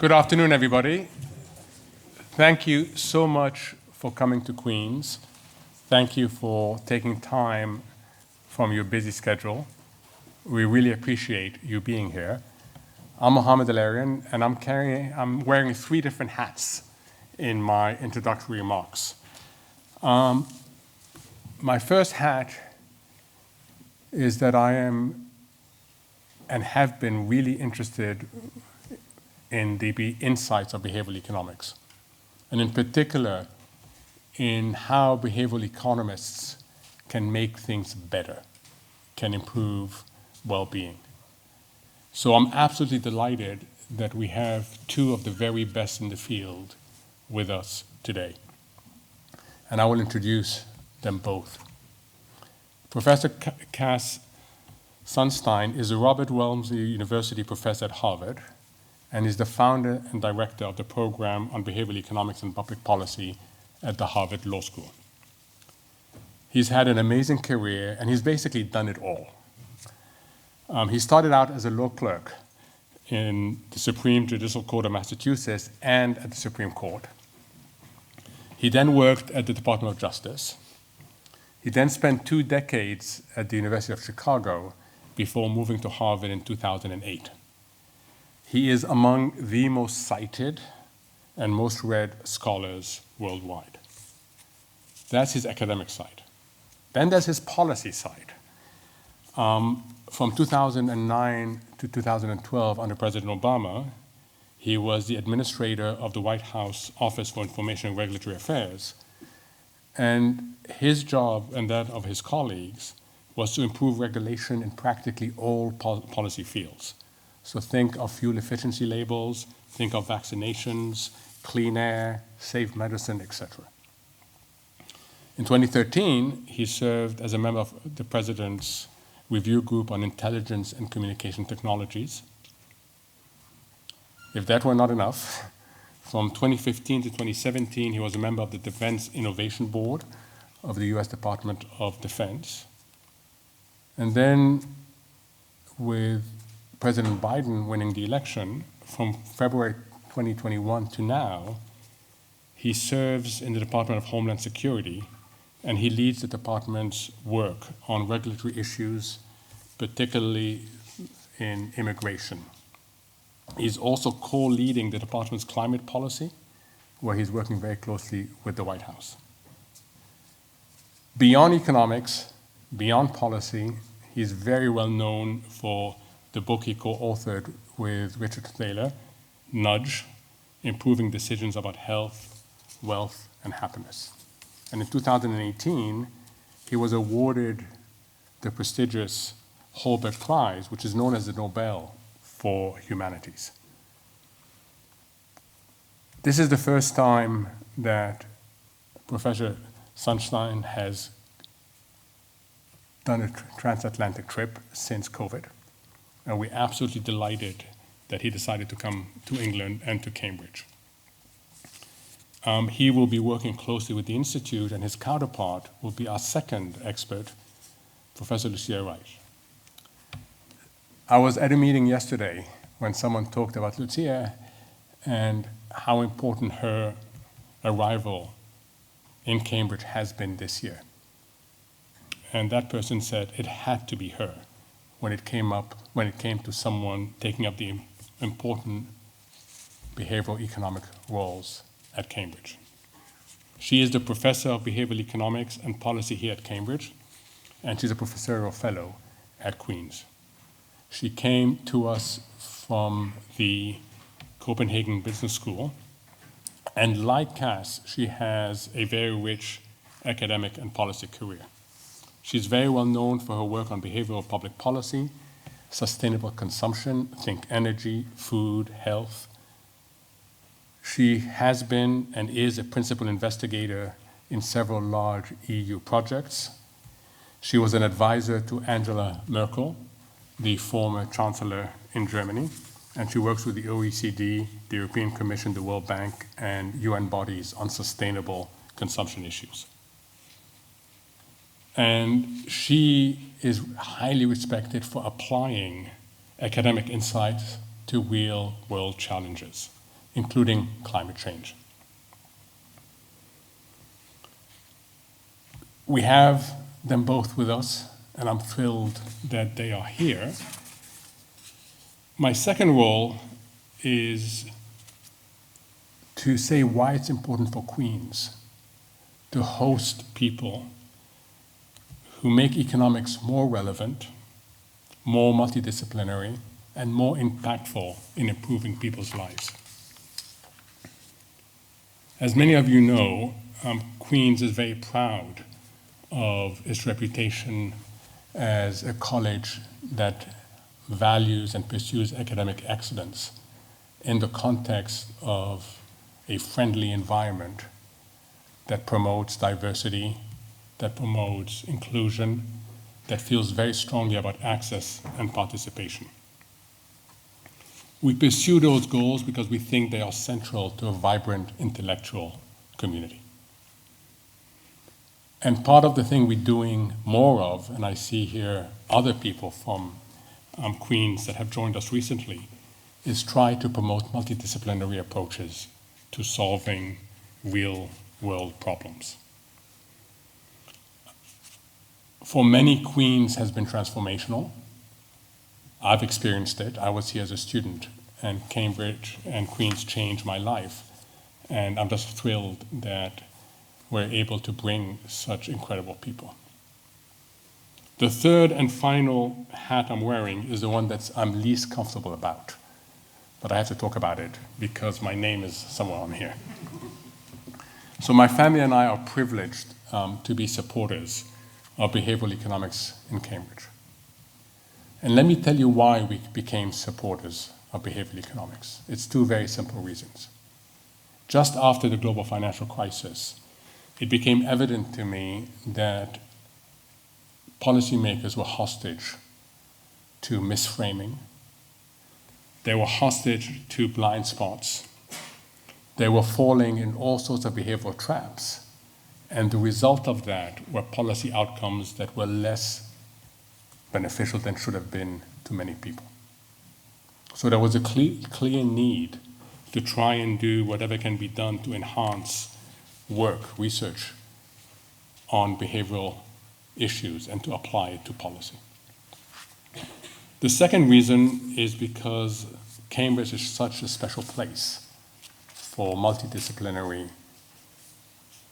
Good afternoon, everybody. Thank you so much for coming to Queens. Thank you for taking time from your busy schedule. We really appreciate you being here. I'm Mohammed El-Erian, and I'm wearing 3 different hats in my introductory remarks. My first hat is that I am and have been really interested in the insights of behavioral economics, and in particular, in how behavioral economists can make things better, can improve well-being. So I'm absolutely delighted that we have 2 of the very best in the field with us today. And I will introduce them both. Professor Cass Sunstein is a Robert Walmsley University Professor at Harvard, and is the founder and director of the program on behavioral economics and public policy at the Harvard Law School. He's had an amazing career, and he's basically done it all. He started out as a law clerk in the Supreme Judicial Court of Massachusetts and at the Supreme Court. He then worked at the Department of Justice. He then spent 2 decades at the University of Chicago before moving to Harvard in 2008. He is among the most cited and most read scholars worldwide. That's his academic side. Then there's his policy side. From 2009 to 2012, under President Obama, he was the administrator of the White House Office for Information and Regulatory Affairs. And his job and that of his colleagues was to improve regulation in practically all policy fields. So think of fuel efficiency labels, think of vaccinations, clean air, safe medicine, etc. In 2013, he served as a member of the President's Review Group on Intelligence and Communication Technologies. If that were not enough, from 2015 to 2017, he was a member of the Defense Innovation Board of the US Department of Defense. And then with President Biden winning the election, from February 2021 to now, he serves in the Department of Homeland Security, and he leads the department's work on regulatory issues, particularly in immigration. He's also co-leading the department's climate policy, where he's working very closely with the White House. Beyond economics, beyond policy, he's very well known for the book he co-authored with Richard Thaler, Nudge, Improving Decisions About Health, Wealth, and Happiness. And in 2018, he was awarded the prestigious Holberg Prize, which is known as the Nobel for Humanities. This is the first time that Professor Sunstein has done a transatlantic trip since COVID. And we're absolutely delighted that he decided to come to England and to Cambridge. He will be working closely with the Institute, and his counterpart will be our second expert, Professor Lucia Reisch. I was at a meeting yesterday when someone talked about Lucia and how important her arrival in Cambridge has been this year. And that person said it had to be her when it came to someone taking up the important behavioral economic roles at Cambridge. She is the professor of behavioral economics and policy here at Cambridge, and she's a professorial fellow at Queens. She came to us from the Copenhagen Business School, and like Cass, she has a very rich academic and policy career. She's very well known for her work on behavioral public policy, sustainable consumption, think energy, food, health. She has been and is a principal investigator in several large EU projects. She was an advisor to Angela Merkel, the former chancellor in Germany, and she works with the OECD, the European Commission, the World Bank, and UN bodies on sustainable consumption issues. And she is highly respected for applying academic insights to real-world challenges. including climate change. We have them both with us, and I'm thrilled that they are here. My second role is to say why it's important for Queens to host people who make economics more relevant, more multidisciplinary, and more impactful in improving people's lives. As many of you know, Queens is very proud of its reputation as a college that values and pursues academic excellence in the context of a friendly environment that promotes diversity, that promotes inclusion, that feels very strongly about access and participation. We pursue those goals because we think they are central to a vibrant intellectual community. And part of the thing we're doing more of, and I see here other people from Queens that have joined us recently, is try to promote multidisciplinary approaches to solving real-world problems. For many, Queens has been transformational. I've experienced it. I was here as a student, and Cambridge and Queens changed my life. And I'm just thrilled that we're able to bring such incredible people. The third and final hat I'm wearing is the one that I'm least comfortable about. But I have to talk about it because my name is somewhere on here. So my family and I are privileged to be supporters of behavioral economics in Cambridge. And let me tell you why we became supporters of behavioral economics. It's two very simple reasons. Just after the global financial crisis, it became evident to me that policymakers were hostage to misframing. They were hostage to blind spots. They were falling in all sorts of behavioral traps. And the result of that were policy outcomes that were less beneficial than should have been to many people. So there was a clear need to try and do whatever can be done to enhance research on behavioral issues and to apply it to policy. The second reason is because Cambridge is such a special place for multidisciplinary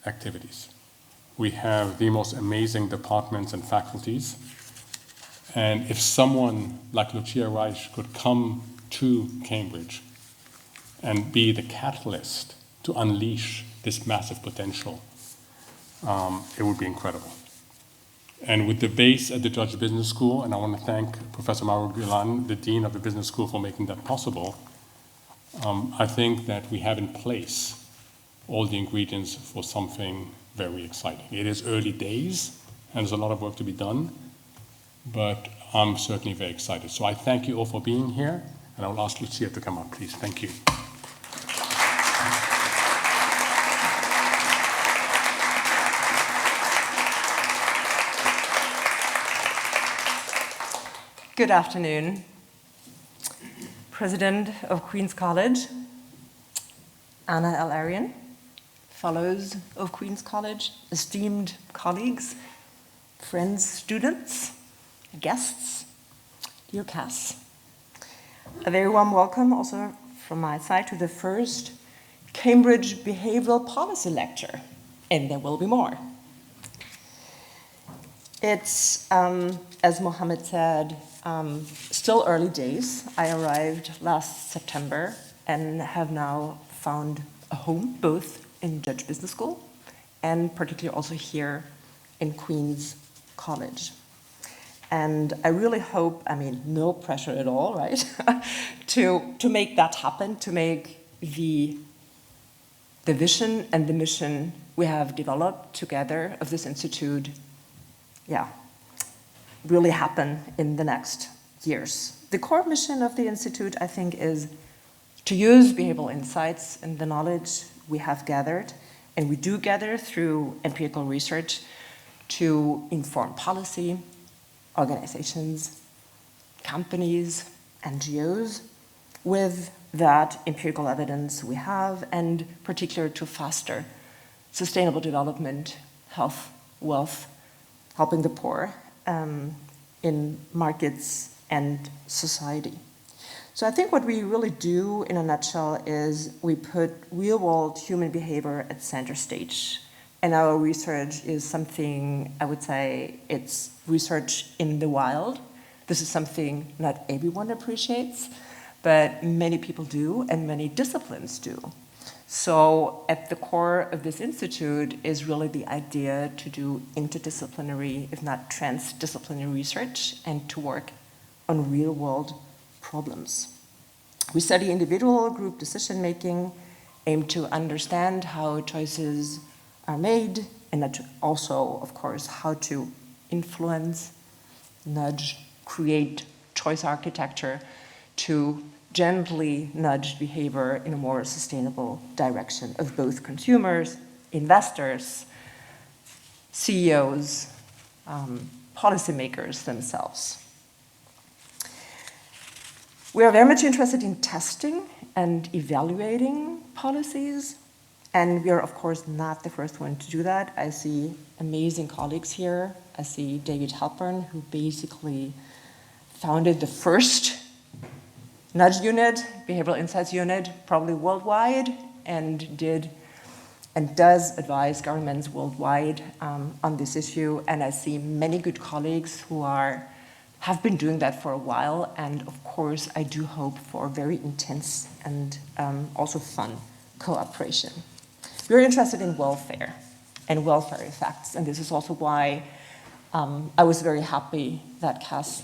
activities. We have the most amazing departments and faculties. And if someone like Lucia Reisch could come to Cambridge and be the catalyst to unleash this massive potential, it would be incredible. And with the base at the Judge Business School, and I want to thank Professor Mauro Guilan, the Dean of the Business School, for making that possible, I think that we have in place all the ingredients for something very exciting. It is early days, and there's a lot of work to be done, but I'm certainly very excited. So I thank you all for being here, and I'll ask Lucia to come up, please. Thank you. Good afternoon. President of Queen's College, Anna El-Erian, fellows of Queen's College, esteemed colleagues, friends, students, guests, dear Cass. A very warm welcome also from my side to the first Cambridge Behavioral Policy Lecture, and there will be more. It's, as Mohammed said, still early days. I arrived last September and have now found a home both in Judge Business School and particularly also here in Queen's College. And I really hope, no pressure at all, right, to make that happen, to make the vision and the mission we have developed together of this institute, really happen in the next years. The core mission of the Institute, I think, is to use behavioral insights and the knowledge we have gathered, and we do gather through empirical research, to inform policy, organizations, companies, NGOs, with that empirical evidence we have, and particularly to foster sustainable development, health, wealth, helping the poor in markets and society. So I think what we really do in a nutshell is we put real-world human behavior at center stage. And our research is something, I would say, it's research in the wild. This is something not everyone appreciates, but many people do and many disciplines do. So at the core of this institute is really the idea to do interdisciplinary, if not transdisciplinary research, and to work on real-world problems. We study individual group decision-making, aim to understand how choices are made, and also, of course, how to influence, nudge, create choice architecture to gently nudge behavior in a more sustainable direction of both consumers, investors, CEOs, policymakers themselves. We are very much interested in testing and evaluating policies, and we are, of course, not the first one to do that. I see amazing colleagues here. I see David Halpern, who basically founded the first nudge unit, behavioral insights unit, probably worldwide, and does advise governments worldwide on this issue. And I see many good colleagues who have been doing that for a while. And of course, I do hope for very intense and also fun cooperation. We're interested in welfare and welfare effects. And this is also why I was very happy that Cass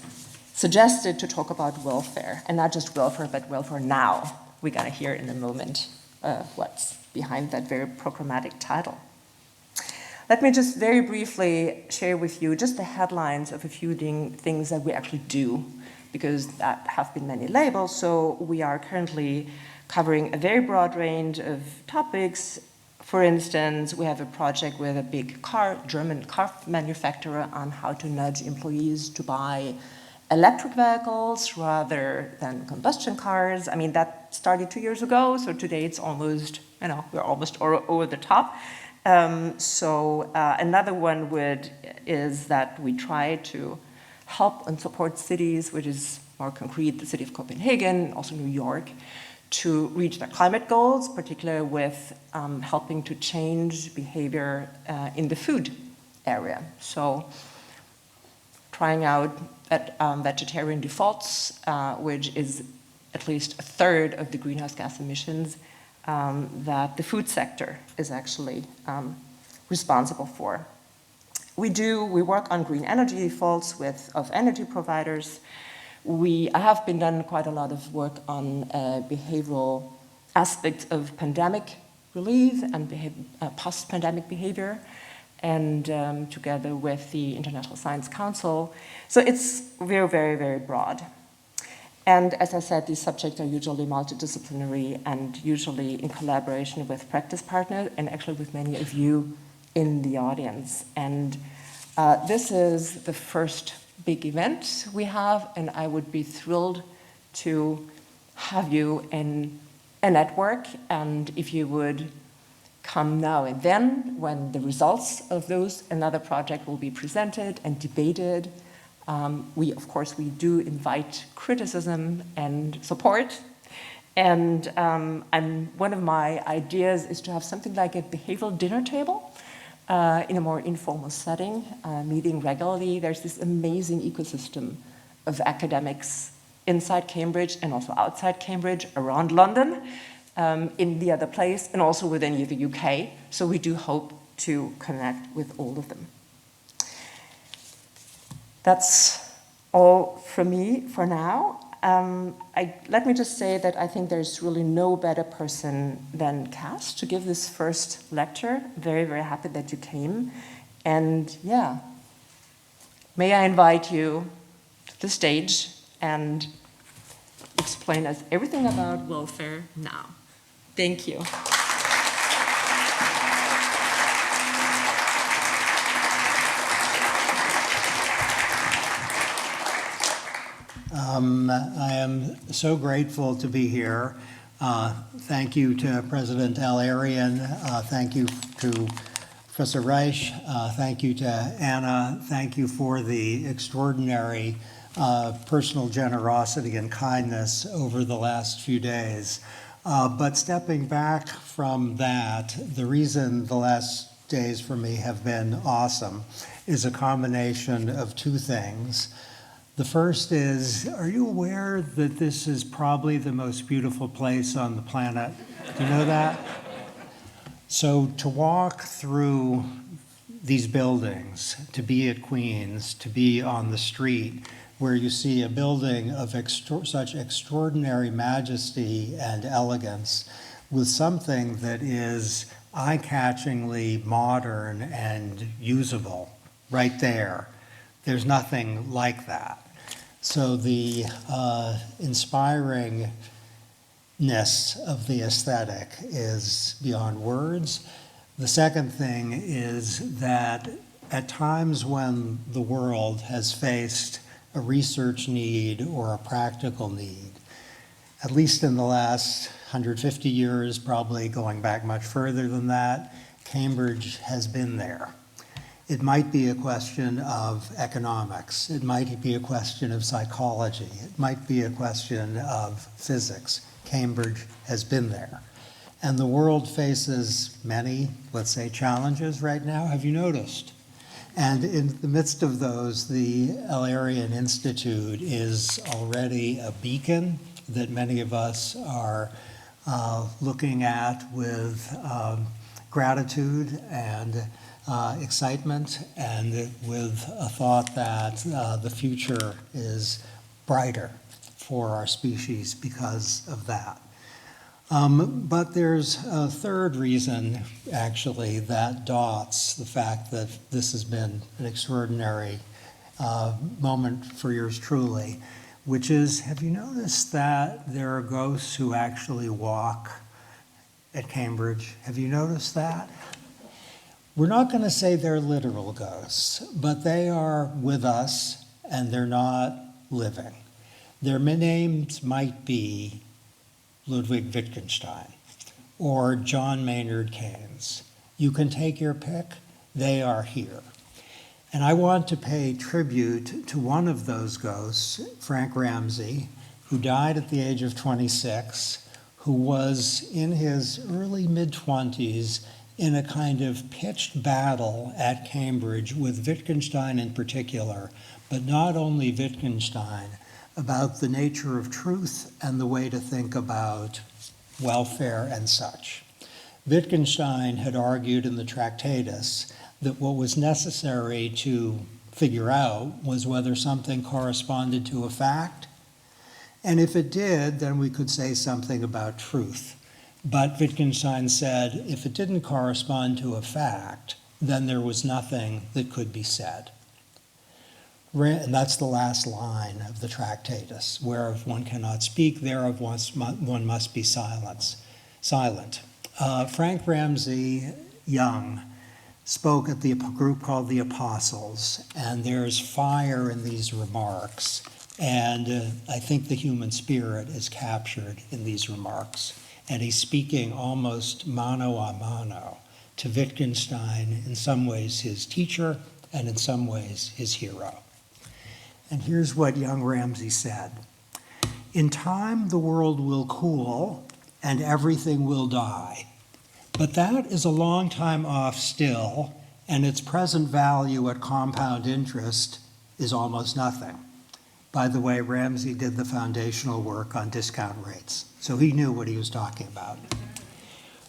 suggested to talk about welfare, and not just welfare, but welfare now. We're gonna hear in a moment what's behind that very programmatic title. Let me just very briefly share with you just the headlines of a few things that we actually do, because that have been many labels. So we are currently covering a very broad range of topics. For instance, we have a project with a big German car manufacturer on how to nudge employees to buy electric vehicles rather than combustion cars. I mean, that started 2 years ago, so today it's almost, we're almost over the top. Another one is that we try to help and support cities, which is more concrete, the city of Copenhagen, also New York, to reach their climate goals, particularly with helping to change behavior in the food area. So trying out vegetarian defaults, which is at least a third of the greenhouse gas emissions that the food sector is actually responsible for. We work on green energy defaults of energy providers. I have been done quite a lot of work on behavioral aspects of pandemic relief and post-pandemic behavior, and together with the International Science Council. So it's very, very, very broad. And as I said, these subjects are usually multidisciplinary and usually in collaboration with practice partners and actually with many of you in the audience. And this is the first big event we have, and I would be thrilled to have you in a network, and if you would come now and then when the results of another project will be presented and debated. Of course, we do invite criticism and support. And one of my ideas is to have something like a behavioral dinner table in a more informal setting, meeting regularly. There's this amazing ecosystem of academics inside Cambridge and also outside Cambridge, around London, in the other place, and also within the UK. So we do hope to connect with all of them. That's all from me for now. Let me just say that I think there's really no better person than Cass to give this first lecture. Very, very happy that you came. And yeah, may I invite you to the stage and explain us everything about welfare now. Thank you. I am so grateful to be here. Thank you to President El-Erian. Thank you to Professor Reisch. Thank you to Anna. Thank you for the extraordinary personal generosity and kindness over the last few days. But stepping back from that, the reason the last days for me have been awesome is a combination of two things. The first is, are you aware that this is probably the most beautiful place on the planet? Do you know that? So to walk through these buildings, to be at Queens, to be on the street, where you see a building of such extraordinary majesty and elegance with something that is eye-catchingly modern and usable right there. There's nothing like that. So the inspiringness of the aesthetic is beyond words. The second thing is that at times when the world has faced a research need or a practical need, at least in the last 150 years, probably going back much further than that, Cambridge has been there. It might be a question of economics. It might be a question of psychology. It might be a question of physics. Cambridge has been there. And the world faces many, let's say, challenges right now. Have you noticed? And in the midst of those, the El-Erian Institute is already a beacon that many of us are looking at with gratitude and excitement, and with a thought that the future is brighter for our species because of that. But there's a third reason, actually, that dots the fact that this has been an extraordinary moment for yours truly, which is, have you noticed that there are ghosts who actually walk at Cambridge? Have you noticed that? We're not going to say they're literal ghosts, but they are with us and they're not living. Their names might be Ludwig Wittgenstein or John Maynard Keynes. You can take your pick, they are here. And I want to pay tribute to one of those ghosts, Frank Ramsey, who died at the age of 26, who was in his early mid-20s in a kind of pitched battle at Cambridge with Wittgenstein in particular, but not only Wittgenstein, about the nature of truth and the way to think about welfare and such. Wittgenstein had argued in the Tractatus that what was necessary to figure out was whether something corresponded to a fact, and if it did, then we could say something about truth. But Wittgenstein said if it didn't correspond to a fact, then there was nothing that could be said. And that's the last line of the Tractatus, whereof one cannot speak, thereof one must be silent. Frank Ramsey Young spoke at the group called the Apostles, and there's fire in these remarks, and I think the human spirit is captured in these remarks. And he's speaking almost mano a mano to Wittgenstein, in some ways his teacher, and in some ways his hero. And here's what young Ramsey said. In time, the world will cool and everything will die. But that is a long time off still, and its present value at compound interest is almost nothing. By the way, Ramsey did the foundational work on discount rates, so he knew what he was talking about.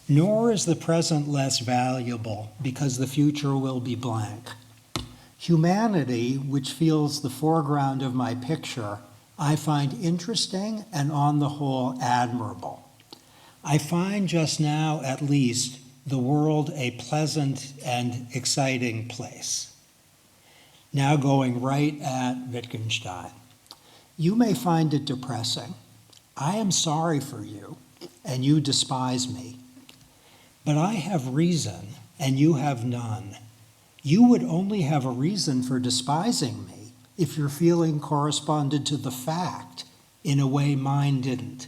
Nor is the present less valuable because the future will be blank. Humanity, which feels the foreground of my picture, I find interesting and on the whole admirable. I find just now, at least, the world a pleasant and exciting place. Now going right at Wittgenstein. You may find it depressing. I am sorry for you, and you despise me. But I have reason, and you have none. You would only have a reason for despising me, if your feeling corresponded to the fact in a way mine didn't.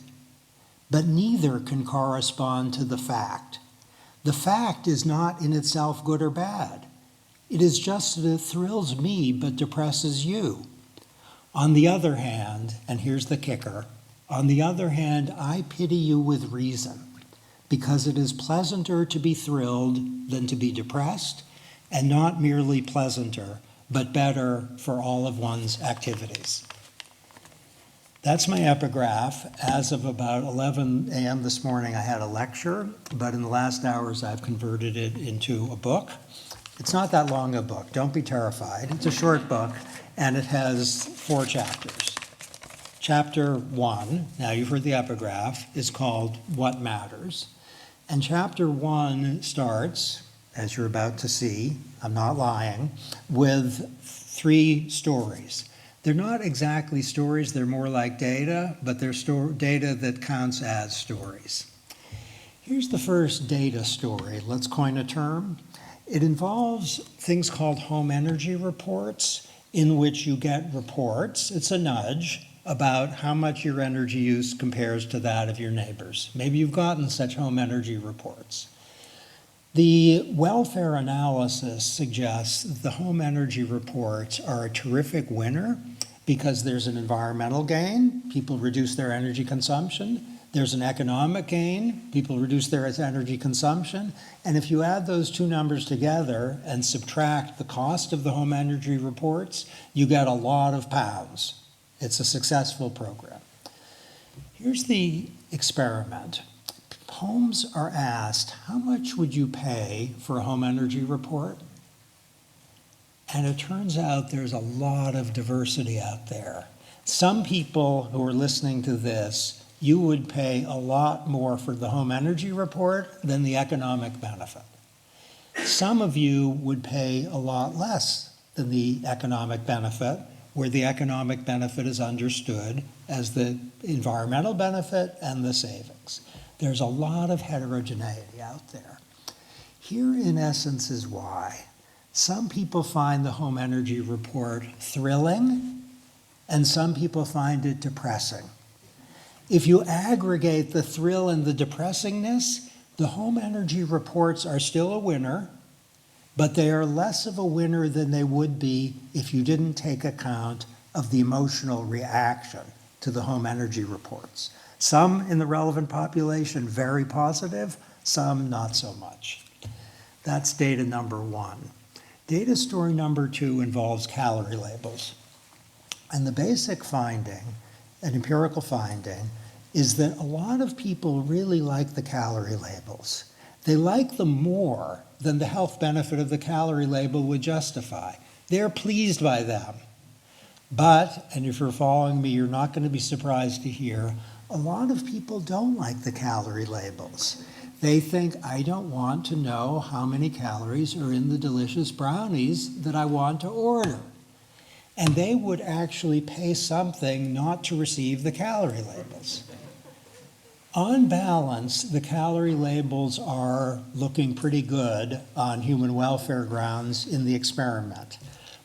But neither can correspond to the fact. The fact is not in itself good or bad. It is just that it thrills me but depresses you. On the other hand, and here's the kicker, on the other hand, I pity you with reason, because it is pleasanter to be thrilled than to be depressed, and not merely pleasanter, but better for all of one's activities. That's my epigraph. As of about 11 a.m. this morning, I had a lecture, but in the last hours, I've converted it into a book. It's not that long a book, don't be terrified. It's a short book, and it has 4 chapters. Chapter 1, now you've heard the epigraph, is called What Matters. And chapter 1 starts, as you're about to see, I'm not lying, with 3 stories. They're not exactly stories, they're more like data, but they're data that counts as stories. Here's the first data story. Let's coin a term. It involves things called home energy reports, in which you get reports, it's a nudge, about how much your energy use compares to that of your neighbors. Maybe you've gotten such home energy reports. The welfare analysis suggests that the home energy reports are a terrific winner because there's an environmental gain, people reduce their energy consumption. There's an economic gain, people reduce their energy consumption, and if you add those 2 numbers together and subtract the cost of the home energy reports, you get a lot of pounds. It's a successful program. Here's the experiment. Homes are asked, how much would you pay for a home energy report? And it turns out there's a lot of diversity out there. Some people who are listening to this, you would pay a lot more for the home energy report than the economic benefit. Some of you would pay a lot less than the economic benefit, where the economic benefit is understood as the environmental benefit and the savings. There's a lot of heterogeneity out there. Here, in essence, is why. Some people find the home energy report thrilling, and some people find it depressing. If you aggregate the thrill and the depressingness, the home energy reports are still a winner, but they are less of a winner than they would be if you didn't take account of the emotional reaction to the home energy reports. Some in the relevant population very positive, some not so much. That's data number 1. Data story number 2 involves calorie labels. And the basic finding, an empirical finding, is that a lot of people really like the calorie labels. They like them more than the health benefit of the calorie label would justify. They're pleased by them. But, and if you're following me, you're not going to be surprised to hear, a lot of people don't like the calorie labels. They think, I don't want to know how many calories are in the delicious brownies that I want to order. And they would actually pay something not to receive the calorie labels. On balance, the calorie labels are looking pretty good on human welfare grounds in the experiment.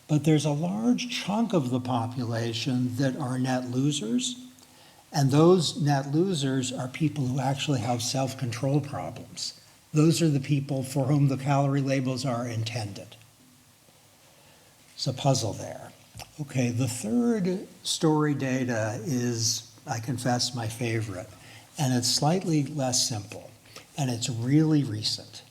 But there's a large chunk of the population that are net losers, and those net losers are people who actually have self-control problems. Those are the people for whom the calorie labels are intended. It's a puzzle there. Okay, the third story data is, I confess, my favorite, and it's slightly less simple, and it's really recent.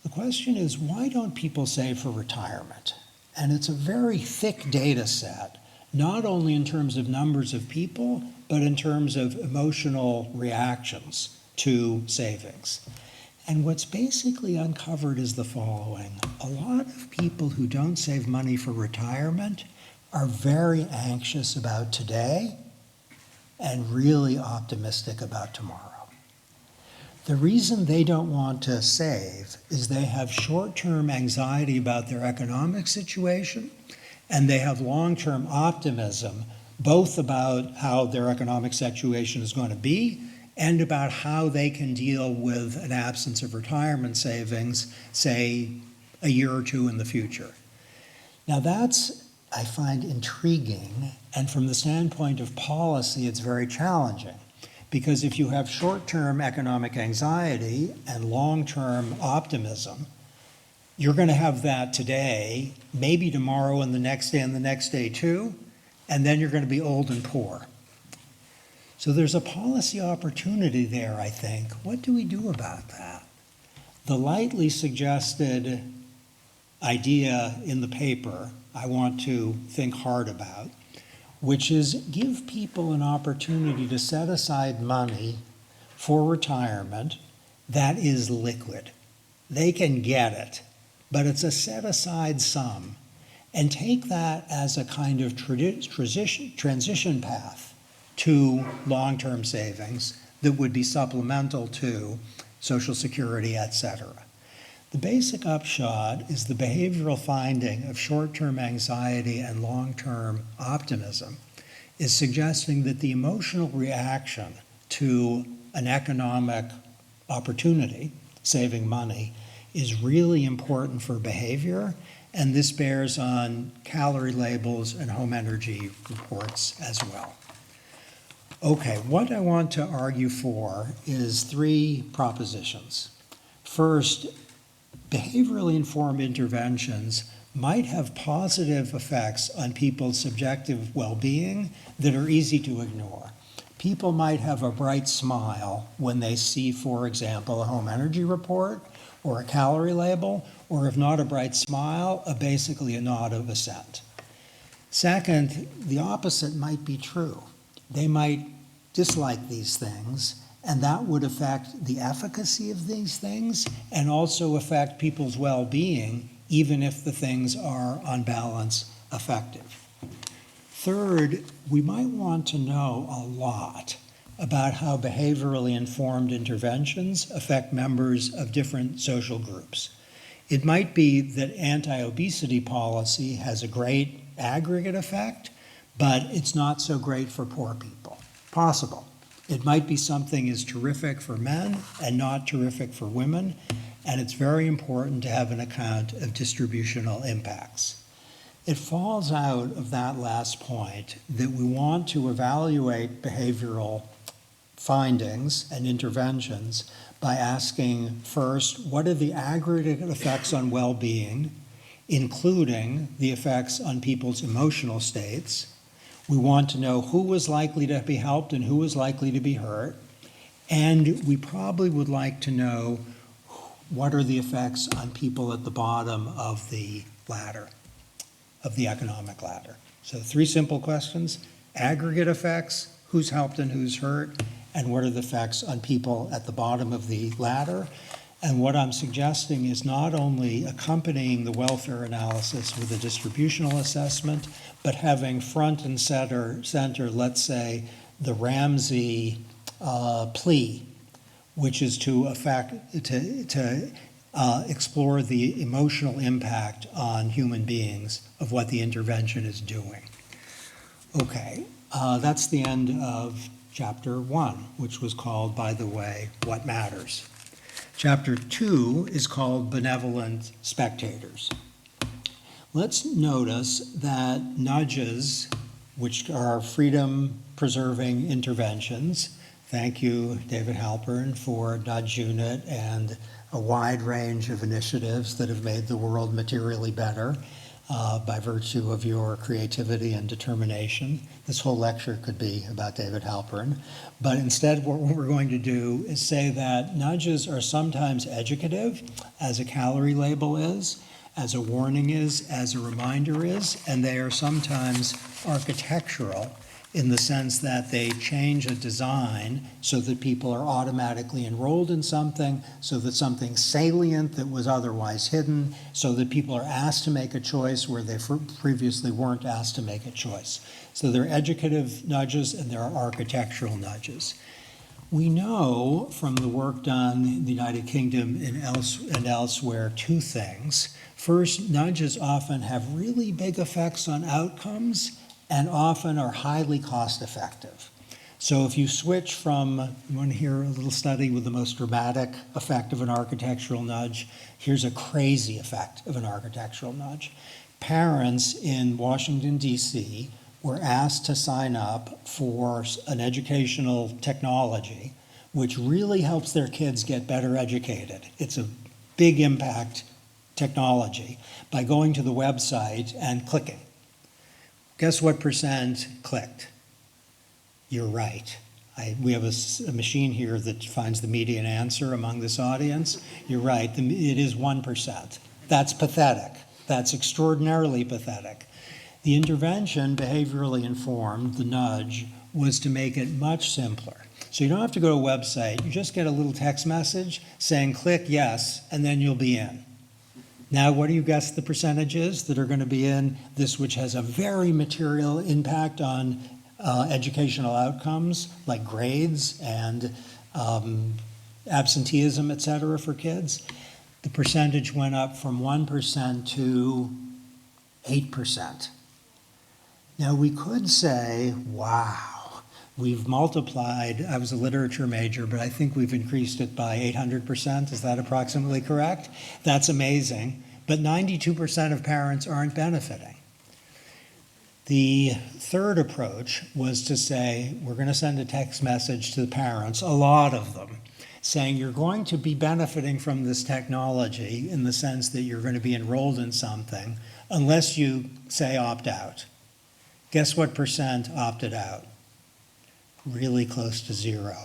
The question is, why don't people save for retirement? And it's a very thick data set, not only in terms of numbers of people, but in terms of emotional reactions to savings. And what's basically uncovered is the following. A lot of people who don't save money for retirement are very anxious about today and really optimistic about tomorrow. The reason they don't want to save is they have short-term anxiety about their economic situation, and they have long-term optimism, both about how their economic situation is going to be and about how they can deal with an absence of retirement savings, say, a year or 2 in the future. Now that's I find intriguing, and from the standpoint of policy, it's very challenging. Because if you have short-term economic anxiety and long-term optimism, you're going to have that today, maybe tomorrow and the next day and the next day too, and then you're going to be old and poor. So there's a policy opportunity there, I think. What do we do about that? The lightly suggested idea in the paper I want to think hard about, which is give people an opportunity to set aside money for retirement that is liquid. They can get it, but it's a set-aside sum, and take that as a kind of transition path to long-term savings that would be supplemental to Social Security, et cetera. The basic upshot is the behavioral finding of short-term anxiety and long-term optimism is suggesting that the emotional reaction to an economic opportunity, saving money, is really important for behavior, and this bears on calorie labels and home energy reports as well. Okay, what I want to argue for is three propositions. First, behaviorally informed interventions might have positive effects on people's subjective well-being that are easy to ignore. People might have a bright smile when they see, for example, a home energy report or a calorie label, or if not a bright smile, basically a nod of assent. Second, the opposite might be true. They might dislike these things, and that would affect the efficacy of these things and also affect people's well-being, even if the things are, on balance, effective. Third, we might want to know a lot about how behaviorally informed interventions affect members of different social groups. It might be that anti-obesity policy has a great aggregate effect, but it's not so great for poor people. Possible. It might be something is terrific for men and not terrific for women, and it's very important to have an account of distributional impacts. It falls out of that last point that we want to evaluate behavioral findings and interventions by asking first, what are the aggregate effects on well-being, including the effects on people's emotional states? We want to know who was likely to be helped and who was likely to be hurt. And we probably would like to know what are the effects on people at the bottom of the ladder, of the economic ladder. So three simple questions: aggregate effects, who's helped and who's hurt, and what are the effects on people at the bottom of the ladder. And what I'm suggesting is not only accompanying the welfare analysis with a distributional assessment, but having front and center, let's say, the Ramsey plea, which is to explore the emotional impact on human beings of what the intervention is doing. Okay, that's the end of Chapter 1, which was called, by the way, What Matters. Chapter 2 is called Benevolent Spectators. Let's notice that nudges, which are freedom-preserving interventions, thank you, David Halpern, for Nudge Unit and a wide range of initiatives that have made the world materially better by virtue of your creativity and determination. This whole lecture could be about David Halpern, but instead what we're going to do is say that nudges are sometimes educative, as a calorie label is, as a warning is, as a reminder is, and they are sometimes architectural in the sense that they change a design so that people are automatically enrolled in something, so that something salient that was otherwise hidden, so that people are asked to make a choice where they previously weren't asked to make a choice. So there are educative nudges and there are architectural nudges. We know from the work done in the United Kingdom and elsewhere two things. First, nudges often have really big effects on outcomes and often are highly cost effective. So if you switch from, you want to hear a little study with the most dramatic effect of an architectural nudge? Here's a crazy effect of an architectural nudge. parents in Washington, D.C. were asked to sign up for an educational technology which really helps their kids get better educated. It's a big impact technology by going to the website and clicking. Guess what percent clicked? You're right. We have a machine here that finds the median answer among this audience. You're right, it is 1%. That's pathetic. That's extraordinarily pathetic. The intervention, behaviorally informed, the nudge, was to make it much simpler. So you don't have to go to a website, you just get a little text message saying click yes, and then you'll be in. Now, what do you guess the percentages that are going to be in this, which has a very material impact on educational outcomes like grades and absenteeism, et cetera, for kids? The percentage went up from 1% to 8%. Now, we could say, wow, we've multiplied, I was a literature major, but I think we've increased it by 800%. Is that approximately correct? That's amazing. But 92% of parents aren't benefiting. The third approach was to say, we're going to send a text message to the parents, a lot of them, saying you're going to be benefiting from this technology in the sense that you're going to be enrolled in something unless you say opt out. Guess what percent opted out? Really close to zero.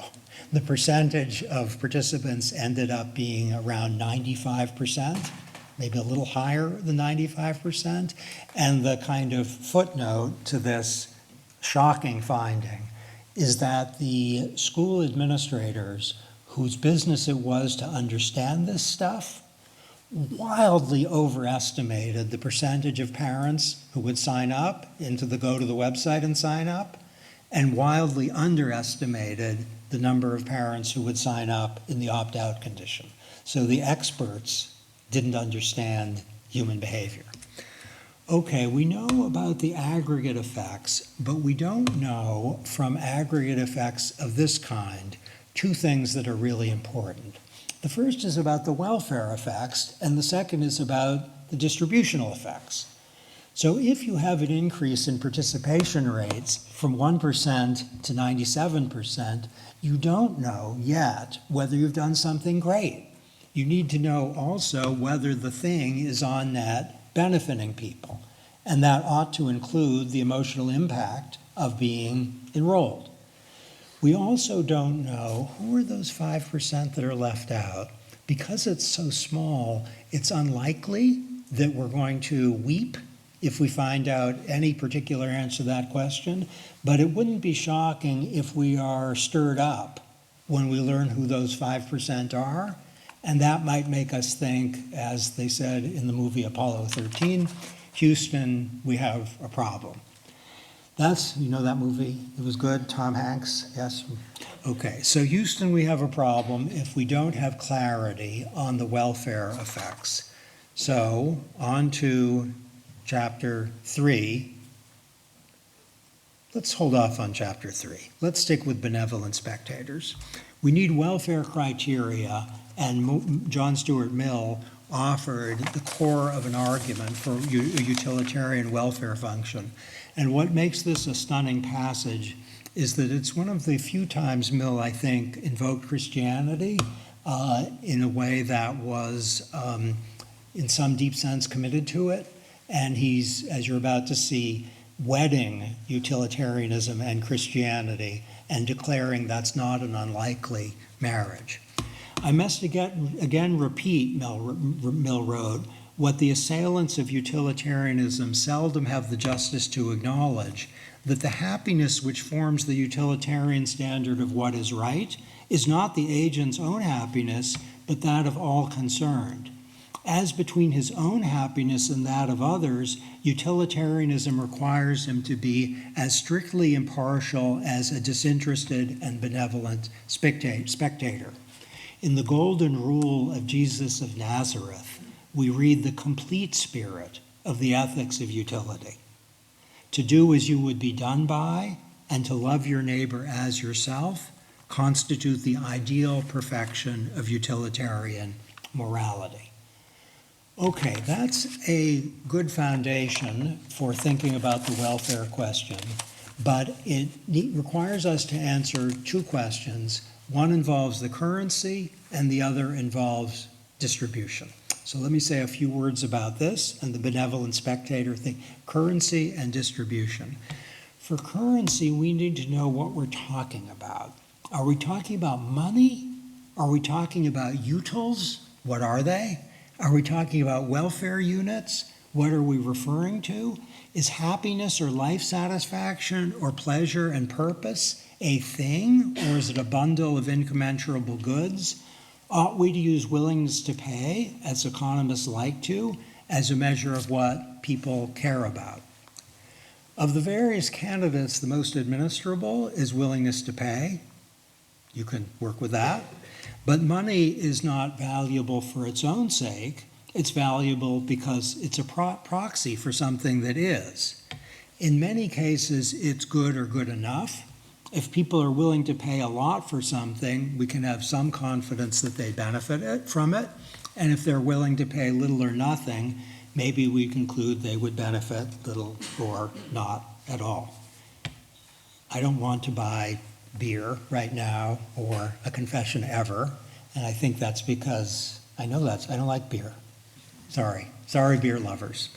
The percentage of participants ended up being around 95%, maybe a little higher than 95%. And the kind of footnote to this shocking finding is that the school administrators whose business it was to understand this stuff wildly overestimated the percentage of parents who would sign up go to the website and sign up, and wildly underestimated the number of parents who would sign up in the opt-out condition. So the experts didn't understand human behavior. Okay, we know about the aggregate effects, but we don't know from aggregate effects of this kind two things that are really important. The first is about the welfare effects, and the second is about the distributional effects. So if you have an increase in participation rates from 1% to 97%, you don't know yet whether you've done something great. You need to know also whether the thing is on net benefiting people, and that ought to include the emotional impact of being enrolled. We also don't know who are those 5% that are left out. Because it's so small, it's unlikely that we're going to weep if we find out any particular answer to that question, but it wouldn't be shocking if we are stirred up when we learn who those 5% are, and that might make us think, as they said in the movie Apollo 13, Houston, we have a problem. You know that movie? It was good, Tom Hanks, yes? Okay, so Houston, we have a problem if we don't have clarity on the welfare effects. So, on to chapter 3. Let's hold off on chapter 3. Let's stick with benevolent spectators. We need welfare criteria, and John Stuart Mill offered the core of an argument for a utilitarian welfare function. And what makes this a stunning passage is that it's one of the few times Mill, I think, invoked Christianity in a way that was, in some deep sense, committed to it. And he's, as you're about to see, wedding utilitarianism and Christianity and declaring that's not an unlikely marriage. I must again repeat, Mill wrote, what the assailants of utilitarianism seldom have the justice to acknowledge, that the happiness which forms the utilitarian standard of what is right is not the agent's own happiness, but that of all concerned. As between his own happiness and that of others, utilitarianism requires him to be as strictly impartial as a disinterested and benevolent spectator. In the golden rule of Jesus of Nazareth, we read the complete spirit of the ethics of utility. To do as you would be done by, and to love your neighbor as yourself, constitute the ideal perfection of utilitarian morality. Okay, that's a good foundation for thinking about the welfare question, but it requires us to answer two questions. One involves the currency, and the other involves distribution. So let me say a few words about this and the benevolent spectator thing, currency and distribution. For currency, we need to know what we're talking about. Are we talking about money? Are we talking about utils? What are they? Are we talking about welfare units? What are we referring to? Is happiness or life satisfaction or pleasure and purpose a thing, or is it a bundle of incommensurable goods? Ought we to use willingness to pay, as economists like to, as a measure of what people care about? Of the various candidates, the most administrable is willingness to pay. You can work with that. But money is not valuable for its own sake. It's valuable because it's a proxy for something that is. In many cases, it's good or good enough. If people are willing to pay a lot for something, we can have some confidence that they benefit from it. And if they're willing to pay little or nothing, maybe we conclude they would benefit little or not at all. I don't want to buy beer right now or a confession ever, and I think that's because I don't like beer. Sorry beer lovers.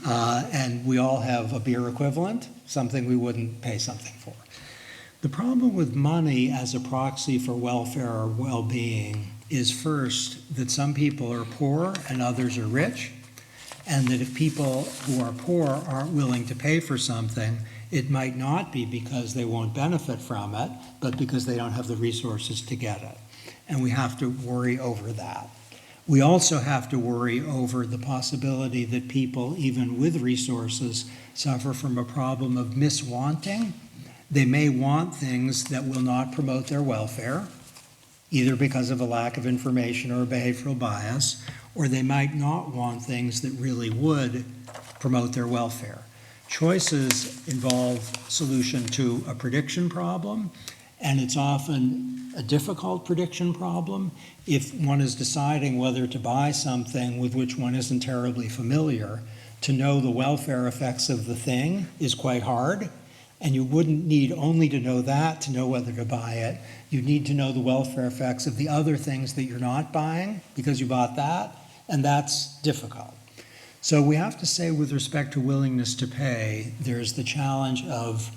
And we all have a beer equivalent, something we wouldn't pay something for. The problem with money as a proxy for welfare or well-being is first that some people are poor and others are rich, and that if people who are poor aren't willing to pay for something, it might not be because they won't benefit from it, but because they don't have the resources to get it. And we have to worry over that. We also have to worry over the possibility that people, even with resources, suffer from a problem of miswanting. They may want things that will not promote their welfare, either because of a lack of information or a behavioral bias, or they might not want things that really would promote their welfare. Choices involve solution to a prediction problem, and it's often a difficult prediction problem. If one is deciding whether to buy something with which one isn't terribly familiar, to know the welfare effects of the thing is quite hard, and you wouldn't need only to know that to know whether to buy it. You need to know the welfare effects of the other things that you're not buying because you bought that, and that's difficult. So we have to say, with respect to willingness to pay, there's the challenge of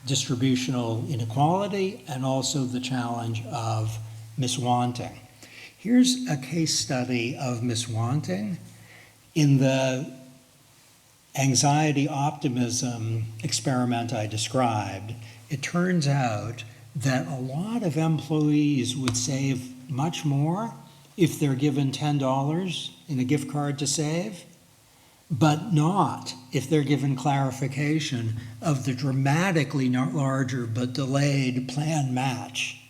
distributional inequality and also the challenge of miswanting. Here's a case study of miswanting. In the anxiety optimism experiment I described, it turns out that a lot of employees would save much more if they're given $10 in a gift card to save, but not if they're given clarification of the dramatically larger but delayed plan match.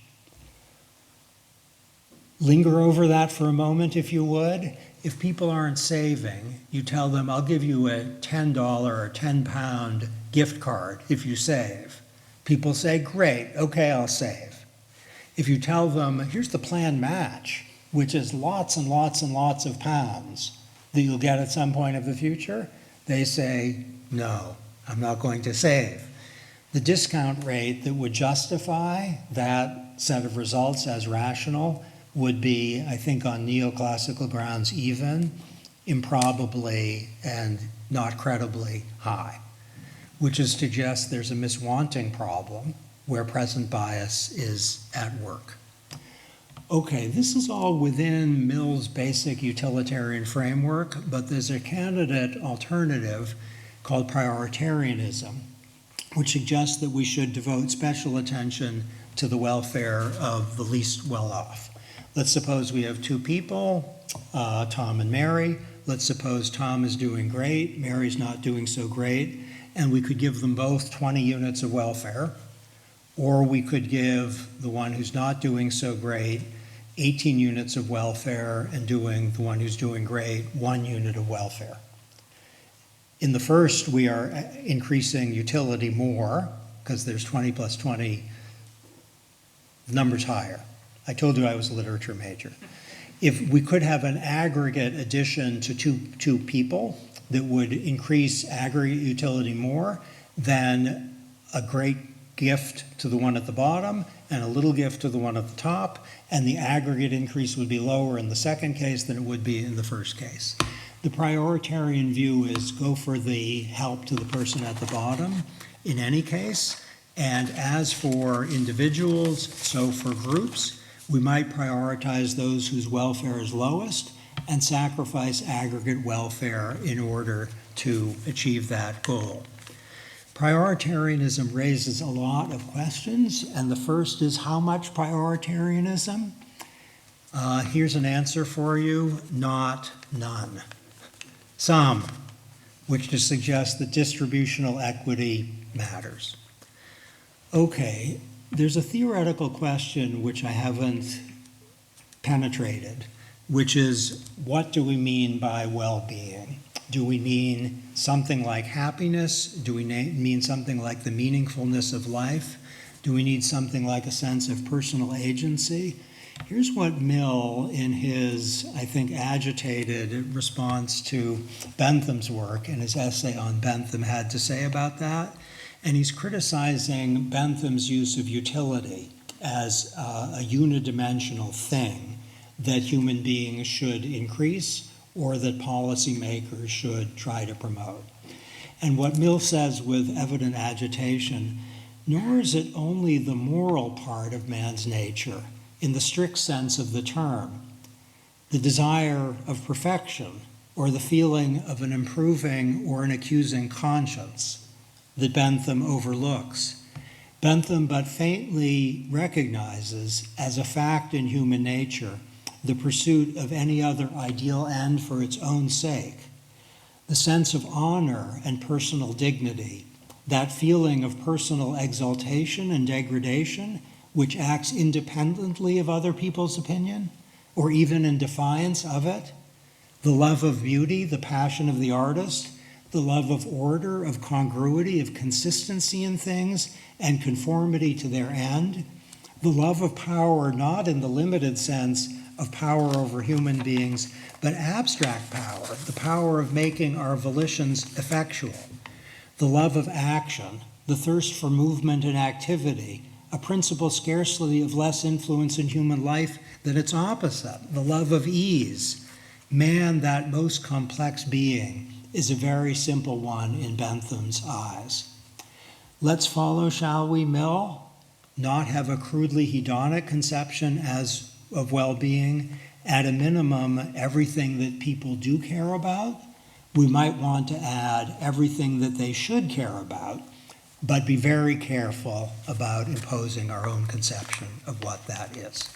Linger over that for a moment, if you would. If people aren't saving, you tell them, I'll give you a $10 or £10 gift card if you save. People say, great, okay, I'll save. If you tell them, here's the plan match, which is lots and lots and lots of pounds that you'll get at some point of the future, they say, no, I'm not going to save. The discount rate that would justify that set of results as rational would be, I think, on neoclassical grounds even, improbably and not credibly high, which is to suggest there's a miswanting problem where present bias is at work. Okay, this is all within Mill's basic utilitarian framework, but there's a candidate alternative called prioritarianism, which suggests that we should devote special attention to the welfare of the least well-off. Let's suppose we have two people, Tom and Mary. Let's suppose Tom is doing great, Mary's not doing so great, and we could give them both 20 units of welfare, or we could give the one who's not doing so great 18 units of welfare and the one who's doing great 1 unit of welfare. In the first, we are increasing utility more because there's 20 plus 20, the number's higher. I told you I was a literature major. If we could have an aggregate addition to two people that would increase aggregate utility more, then a great gift to the one at the bottom and a little gift to the one at the top, and the aggregate increase would be lower in the second case than it would be in the first case. The prioritarian view is go for the help to the person at the bottom in any case, and as for individuals, so for groups, we might prioritize those whose welfare is lowest and sacrifice aggregate welfare in order to achieve that goal. Prioritarianism raises a lot of questions, and the first is how much prioritarianism? Here's an answer for you: not none. Some, which to suggest that distributional equity matters. Okay, there's a theoretical question which I haven't penetrated, which is, what do we mean by well-being? Do we mean something like happiness? Do we mean something like the meaningfulness of life? Do we need something like a sense of personal agency? Here's what Mill, in his, I think, agitated response to Bentham's work and his essay on Bentham had to say about that. And he's criticizing Bentham's use of utility as a unidimensional thing that human beings should increase or that policymakers should try to promote. And what Mill says with evident agitation, nor is it only the moral part of man's nature, in the strict sense of the term, the desire of perfection or the feeling of an improving or an accusing conscience that Bentham overlooks. Bentham but faintly recognizes as a fact in human nature the pursuit of any other ideal end for its own sake, the sense of honor and personal dignity, that feeling of personal exaltation and degradation which acts independently of other people's opinion, or even in defiance of it, the love of beauty, the passion of the artist, the love of order, of congruity, of consistency in things, and conformity to their end, the love of power not in the limited sense of power over human beings, but abstract power, the power of making our volitions effectual, the love of action, the thirst for movement and activity, a principle scarcely of less influence in human life than its opposite, the love of ease. Man, that most complex being, is a very simple one in Bentham's eyes. Let's follow, shall we, Mill? Not have a crudely hedonic conception as of well-being. At a minimum, everything that people do care about. We might want to add everything that they should care about, but be very careful about imposing our own conception of what that is.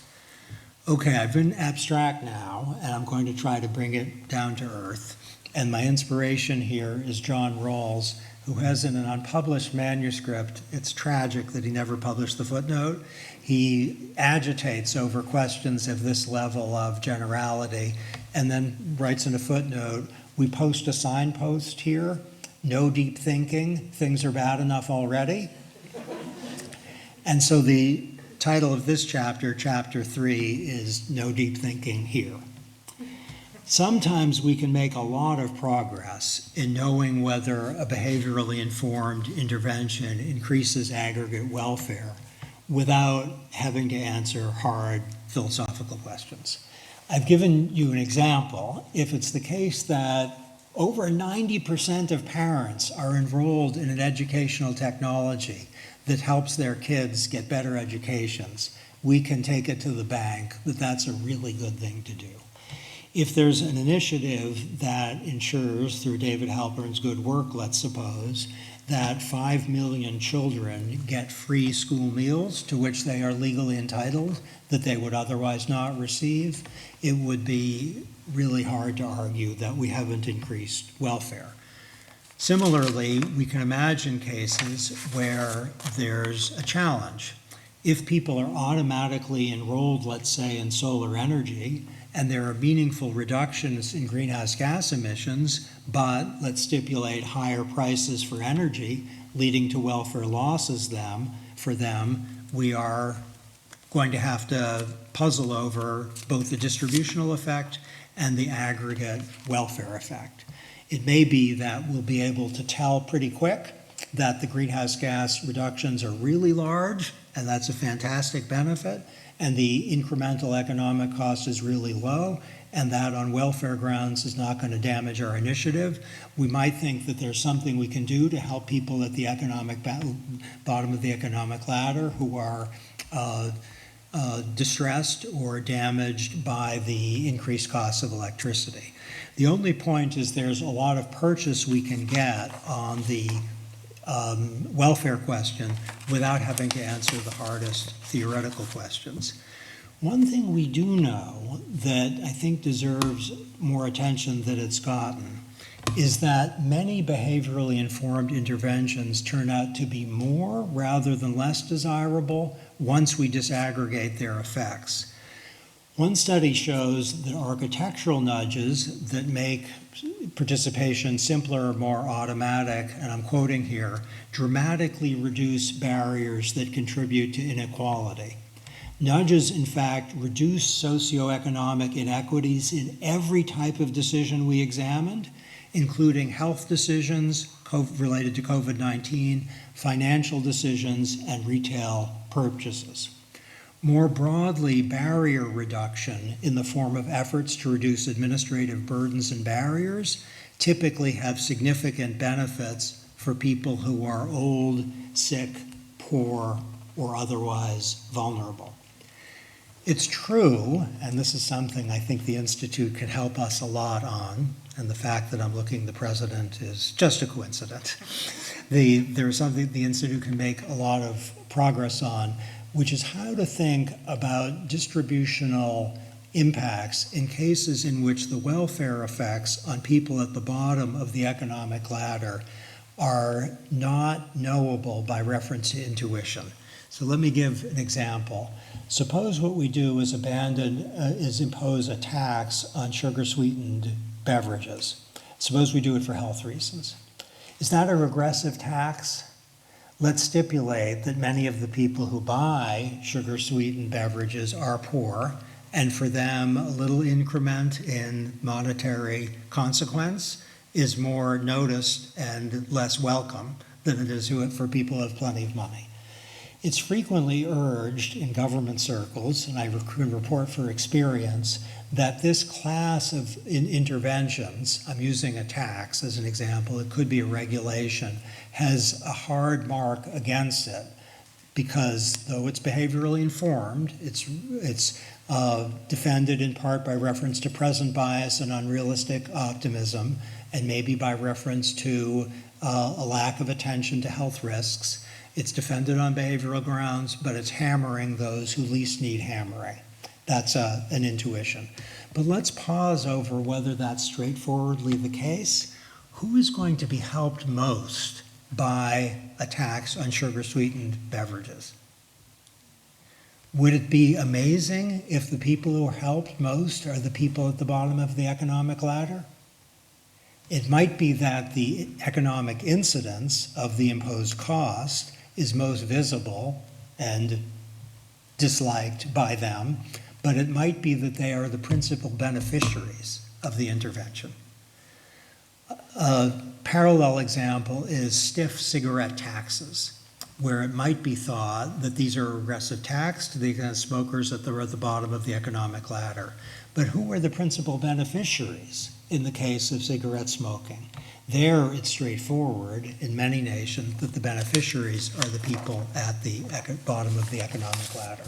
Okay, I've been abstract now, and I'm going to try to bring it down to earth. And my inspiration here is John Rawls, who has in an unpublished manuscript, it's tragic that he never published the footnote, he agitates over questions of this level of generality, and then writes in a footnote, we post a signpost here, no deep thinking, things are bad enough already. And so the title of this chapter, chapter 3, is No Deep Thinking Here. Sometimes we can make a lot of progress in knowing whether a behaviorally informed intervention increases aggregate welfare without having to answer hard philosophical questions. I've given you an example. If it's the case that over 90% of parents are enrolled in an educational technology that helps their kids get better educations, we can take it to the bank that that's a really good thing to do. If there's an initiative that ensures, through David Halpern's good work, let's suppose, that 5 million children get free school meals to which they are legally entitled that they would otherwise not receive, it would be really hard to argue that we haven't increased welfare. Similarly, we can imagine cases where there's a challenge. If people are automatically enrolled, let's say, in solar energy, and there are meaningful reductions in greenhouse gas emissions, but let's stipulate higher prices for energy, leading to welfare losses for them, we are going to have to puzzle over both the distributional effect and the aggregate welfare effect. It may be that we'll be able to tell pretty quick that the greenhouse gas reductions are really large, and that's a fantastic benefit, and the incremental economic cost is really low, and that on welfare grounds is not going to damage our initiative. We might think that there's something we can do to help people at the economic bottom of the economic ladder who are distressed or damaged by the increased cost of electricity. The only point is there's a lot of purchase we can get on the welfare question without having to answer the hardest theoretical questions. One thing we do know that I think deserves more attention than it's gotten is that many behaviorally informed interventions turn out to be more rather than less desirable once we disaggregate their effects. One study shows that architectural nudges that make participation simpler or more automatic, and I'm quoting here, dramatically reduce barriers that contribute to inequality. Nudges, in fact, reduce socioeconomic inequities in every type of decision we examined, including health decisions related to COVID-19, financial decisions, and retail purchases. More broadly, barrier reduction in the form of efforts to reduce administrative burdens and barriers typically have significant benefits for people who are old, sick, poor, or otherwise vulnerable. It's true, and this is something I think the Institute can help us a lot on, and the fact that I'm looking the president is just a coincidence. There's something the Institute can make a lot of progress on, which is how to think about distributional impacts in cases in which the welfare effects on people at the bottom of the economic ladder are not knowable by reference to intuition. So let me give an example. Suppose what we do is impose a tax on sugar-sweetened beverages. Suppose we do it for health reasons. Is that a regressive tax? Let's stipulate that many of the people who buy sugar-sweetened beverages are poor, and for them, a little increment in monetary consequence is more noticed and less welcome than it is for people who have plenty of money. It's frequently urged in government circles, and I can report for experience, that this class of interventions, I'm using a tax as an example, it could be a regulation, has a hard mark against it because though it's behaviorally informed, it's defended in part by reference to present bias and unrealistic optimism, and maybe by reference to a lack of attention to health risks. It's defended on behavioral grounds, but it's hammering those who least need hammering. That's an intuition. But let's pause over whether that's straightforwardly the case. Who is going to be helped most by a tax on sugar-sweetened beverages? Would it be amazing if the people who are helped most are the people at the bottom of the economic ladder? It might be that the economic incidence of the imposed cost is most visible and disliked by them, but it might be that they are the principal beneficiaries of the intervention. A parallel example is stiff cigarette taxes, where it might be thought that these are a regressive tax to the extent of smokers at the bottom of the economic ladder. But who are the principal beneficiaries in the case of cigarette smoking? There, it's straightforward in many nations that the beneficiaries are the people at the bottom of the economic ladder.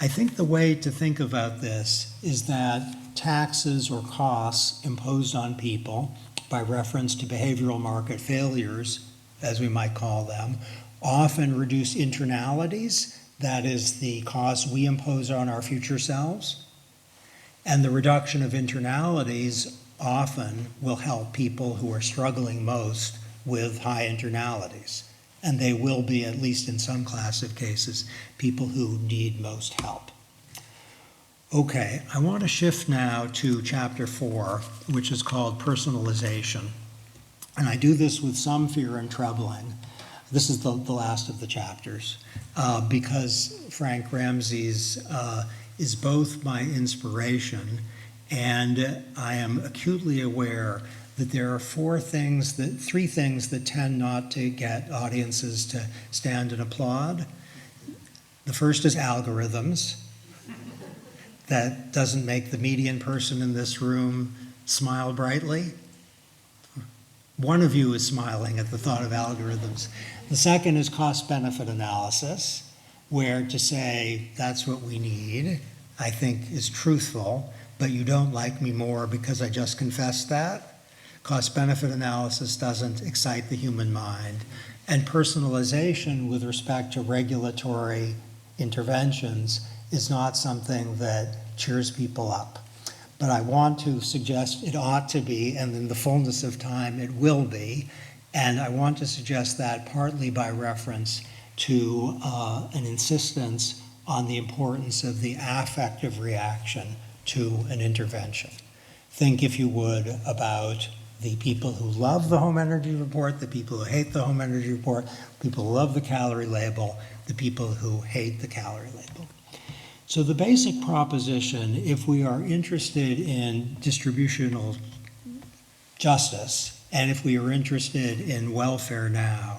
I think the way to think about this is that taxes or costs imposed on people by reference to behavioral market failures, as we might call them, often reduce internalities, that is, the costs we impose on our future selves. And the reduction of internalities often will help people who are struggling most with high internalities. And they will be, at least in some class of cases, people who need most help. Okay, I want to shift now to chapter 4, which is called Personalization. And I do this with some fear and trembling. This is the last of the chapters, because Frank Ramsey's is both my inspiration, and I am acutely aware that there are three things that tend not to get audiences to stand and applaud. The first is algorithms. That doesn't make the median person in this room smile brightly. One of you is smiling at the thought of algorithms. The second is cost-benefit analysis, where to say that's what we need, I think is truthful, but you don't like me more because I just confessed that. Cost-benefit analysis doesn't excite the human mind. And personalization with respect to regulatory interventions is not something that cheers people up. But I want to suggest it ought to be, and in the fullness of time it will be, and I want to suggest that partly by reference to an insistence on the importance of the affective reaction to an intervention. Think, if you would, about the people who love the home energy report, the people who hate the home energy report, people who love the calorie label, the people who hate the calorie label. So the basic proposition, if we are interested in distributional justice, and if we are interested in welfare now,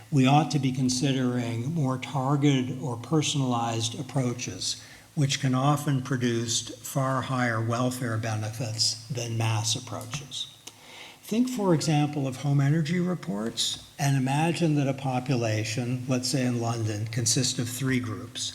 we ought to be considering more targeted or personalized approaches, which can often produce far higher welfare benefits than mass approaches. Think, for example, of home energy reports, and imagine that a population, let's say in London, consists of three groups.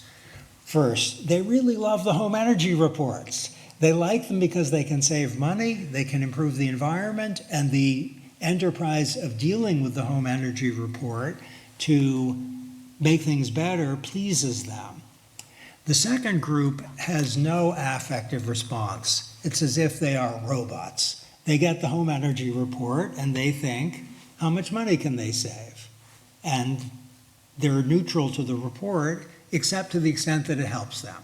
First, they really love the home energy reports. They like them because they can save money, they can improve the environment, and the enterprise of dealing with the home energy report to make things better pleases them. The second group has no affective response. It's as if they are robots. They get the home energy report and they think, how much money can they save? And they're neutral to the report, except to the extent that it helps them.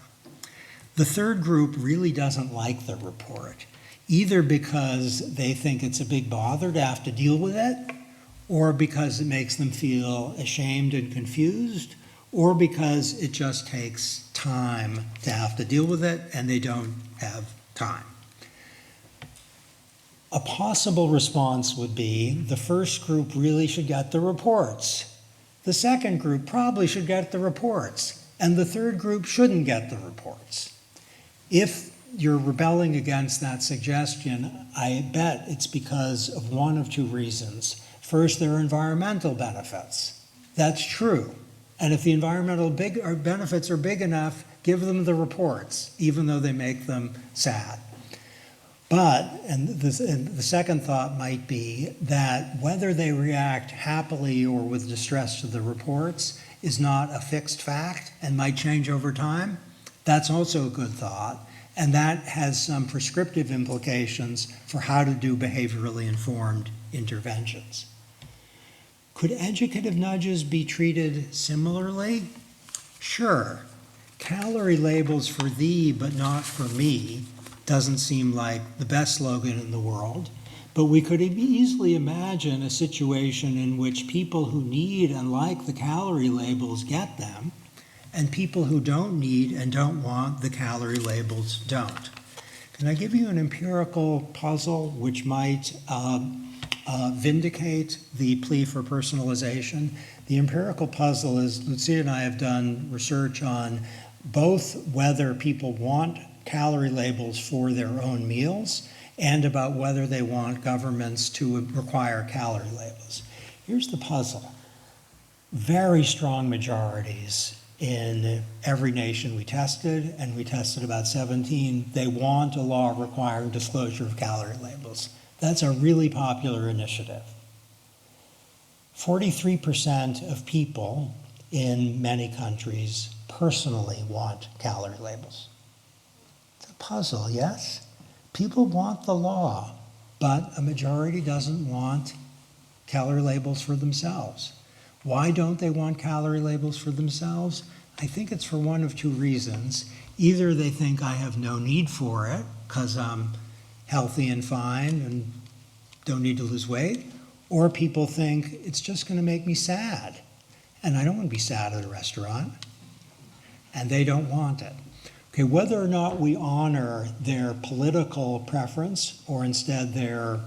The third group really doesn't like the report, either because they think it's a big bother to have to deal with it, or because it makes them feel ashamed and confused, or because it just takes time to have to deal with it and they don't have time. A possible response would be the first group really should get the reports. The second group probably should get the reports. And the third group shouldn't get the reports. If you're rebelling against that suggestion, I bet it's because of one of two reasons. First, there are environmental benefits. That's true. And if the environmental benefits are big enough, give them the reports, even though they make them sad. But, and the second thought might be that whether they react happily or with distress to the reports is not a fixed fact and might change over time. That's also a good thought, and that has some prescriptive implications for how to do behaviorally informed interventions. Could educative nudges be treated similarly? Sure. Calorie labels for thee but not for me doesn't seem like the best slogan in the world. But we could easily imagine a situation in which people who need and like the calorie labels get them, and people who don't need and don't want the calorie labels don't. Can I give you an empirical puzzle which might vindicate the plea for personalization? The empirical puzzle is, Lucia and I have done research on both whether people want calorie labels for their own meals and about whether they want governments to require calorie labels. Here's the puzzle. Very strong majorities in every nation we tested, and we tested about 17, they want a law requiring disclosure of calorie labels. That's a really popular initiative. 43% of people in many countries personally want calorie labels. It's a puzzle, yes? People want the law, but a majority doesn't want calorie labels for themselves. Why don't they want calorie labels for themselves? I think it's for one of two reasons. Either they think I have no need for it because I'm healthy and fine and don't need to lose weight, or people think it's just going to make me sad and I don't want to be sad at a restaurant, and they don't want it. Okay, whether or not we honor their political preference, or instead their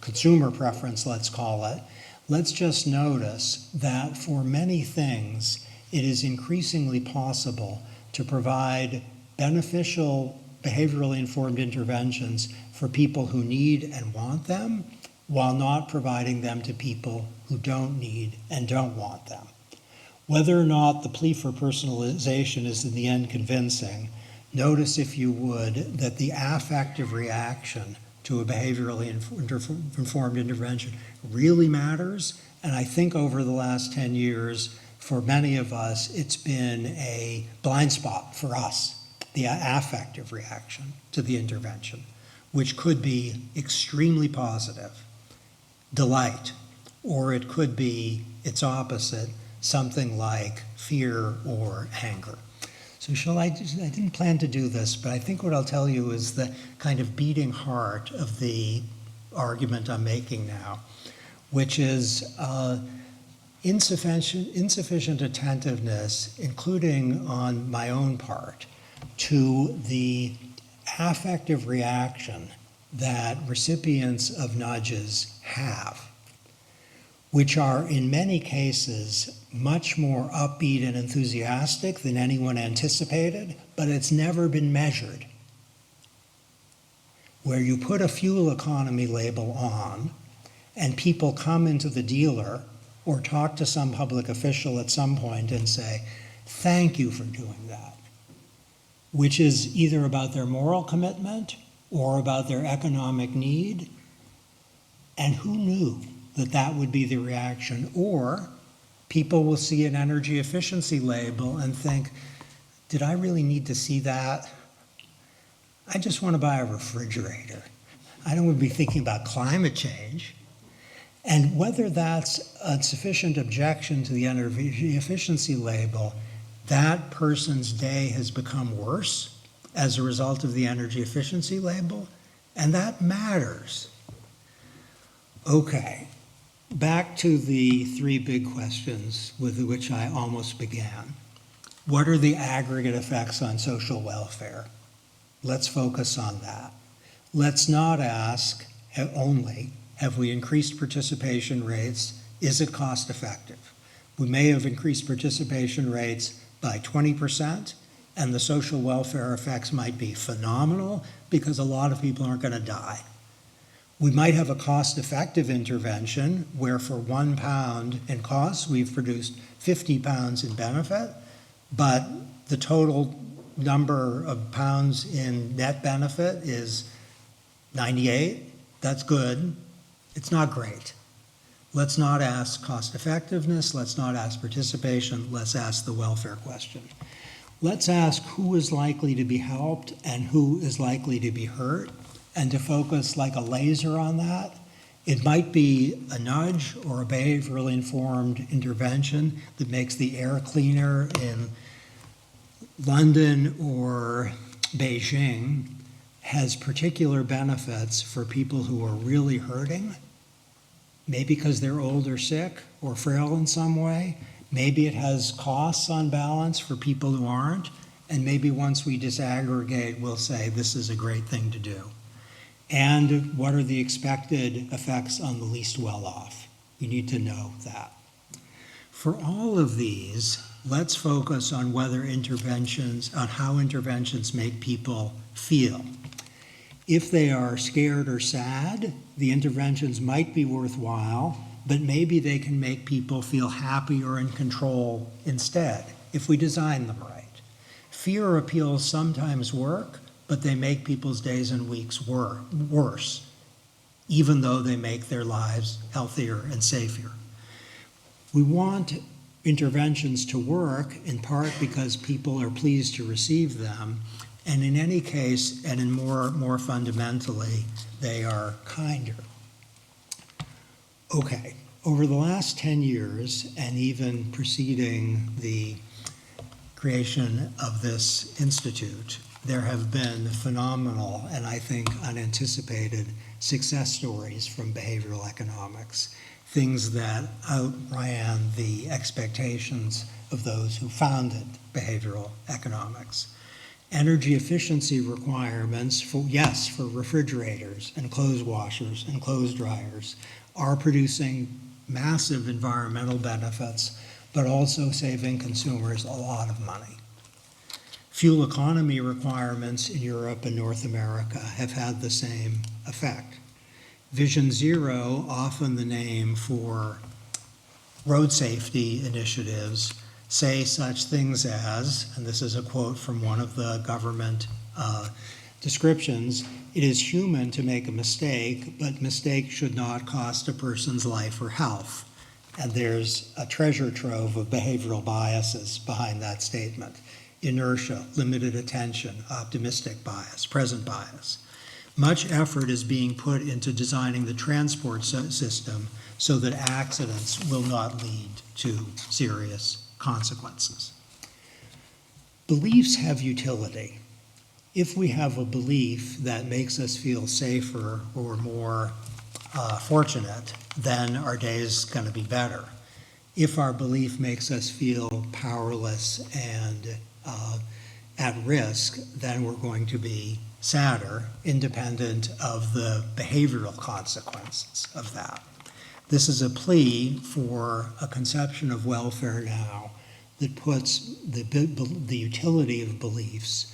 consumer preference, let's call it, let's just notice that for many things, it is increasingly possible to provide beneficial behaviorally informed interventions for people who need and want them, while not providing them to people who don't need and don't want them. Whether or not the plea for personalization is in the end convincing, notice, if you would, that the affective reaction to a behaviorally informed intervention really matters. And I think over the last 10 years, for many of us, it's been a blind spot for us, the affective reaction to the intervention, which could be extremely positive, delight, or it could be its opposite, something like fear or anger. So I didn't plan to do this, but I think what I'll tell you is the kind of beating heart of the argument I'm making now, which is insufficient attentiveness, including on my own part, to the affective reaction that recipients of nudges have, which are in many cases much more upbeat and enthusiastic than anyone anticipated, but it's never been measured. Where you put a fuel economy label on, and people come into the dealer or talk to some public official at some point and say, "Thank you for doing that," which is either about their moral commitment or about their economic need. And who knew that that would be the reaction? Or people will see an energy efficiency label and think, did I really need to see that? I just want to buy a refrigerator. I don't want to be thinking about climate change. And whether that's a sufficient objection to the energy efficiency label, that person's day has become worse as a result of the energy efficiency label, and that matters. Okay. Back to the three big questions with which I almost began. What are the aggregate effects on social welfare? Let's focus on that. Let's not ask only, have we increased participation rates? Is it cost effective? We may have increased participation rates by 20%, and the social welfare effects might be phenomenal because a lot of people aren't going to die. We might have a cost-effective intervention where for £1 in costs, we've produced 50 pounds in benefit, but the total number of pounds in net benefit is 98. That's good. It's not great. Let's not ask cost-effectiveness. Let's not ask participation. Let's ask the welfare question. Let's ask who is likely to be helped and who is likely to be hurt, and to focus like a laser on that. It might be a nudge or a behaviorally informed intervention that makes the air cleaner in London or Beijing has particular benefits for people who are really hurting, maybe because they're old or sick or frail in some way. Maybe it has costs on balance for people who aren't, and maybe once we disaggregate, we'll say this is a great thing to do. And what are the expected effects on the least well-off? You need to know that. For all of these, let's focus on how interventions make people feel. If they are scared or sad, the interventions might be worthwhile, but maybe they can make people feel happy or in control instead, if we design them right. Fear appeals sometimes work, but they make people's days and weeks worse, even though they make their lives healthier and safer. We want interventions to work in part because people are pleased to receive them, and in any case, and in more fundamentally, they are kinder. Okay, over the last 10 years, and even preceding the creation of this institute, there have been phenomenal and I think unanticipated success stories from behavioral economics. things that outran the expectations of those who founded behavioral economics. Energy efficiency requirements for refrigerators and clothes washers and clothes dryers are producing massive environmental benefits, but also saving consumers a lot of money. Fuel economy requirements in Europe and North America have had the same effect. Vision Zero, often the name for road safety initiatives, say such things as, and this is a quote from one of the government descriptions, "It is human to make a mistake, but mistake should not cost a person's life or health." And there's a treasure trove of behavioral biases behind that statement. Inertia, limited attention, optimistic bias, present bias. Much effort is being put into designing the transport system so that accidents will not lead to serious consequences. Beliefs have utility. If we have a belief that makes us feel safer or more fortunate, then our day is going to be better. If our belief makes us feel powerless and at risk, then we're going to be sadder, independent of the behavioral consequences of that. This is a plea for a conception of welfare now that puts the utility of beliefs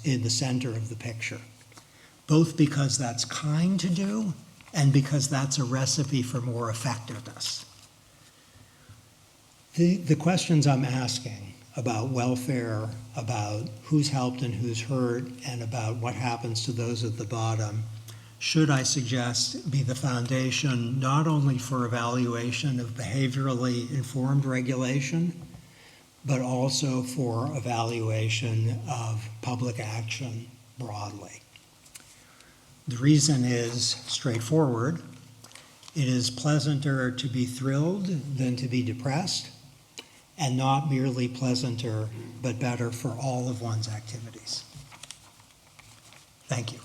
in the center of the picture, both because that's kind to do and because that's a recipe for more effectiveness. The questions I'm asking about welfare, about who's helped and who's hurt, and about what happens to those at the bottom, should, I suggest, be the foundation not only for evaluation of behaviorally informed regulation, but also for evaluation of public action broadly. The reason is straightforward. It is pleasanter to be thrilled than to be depressed, and not merely pleasanter, but better for all of one's activities. Thank you.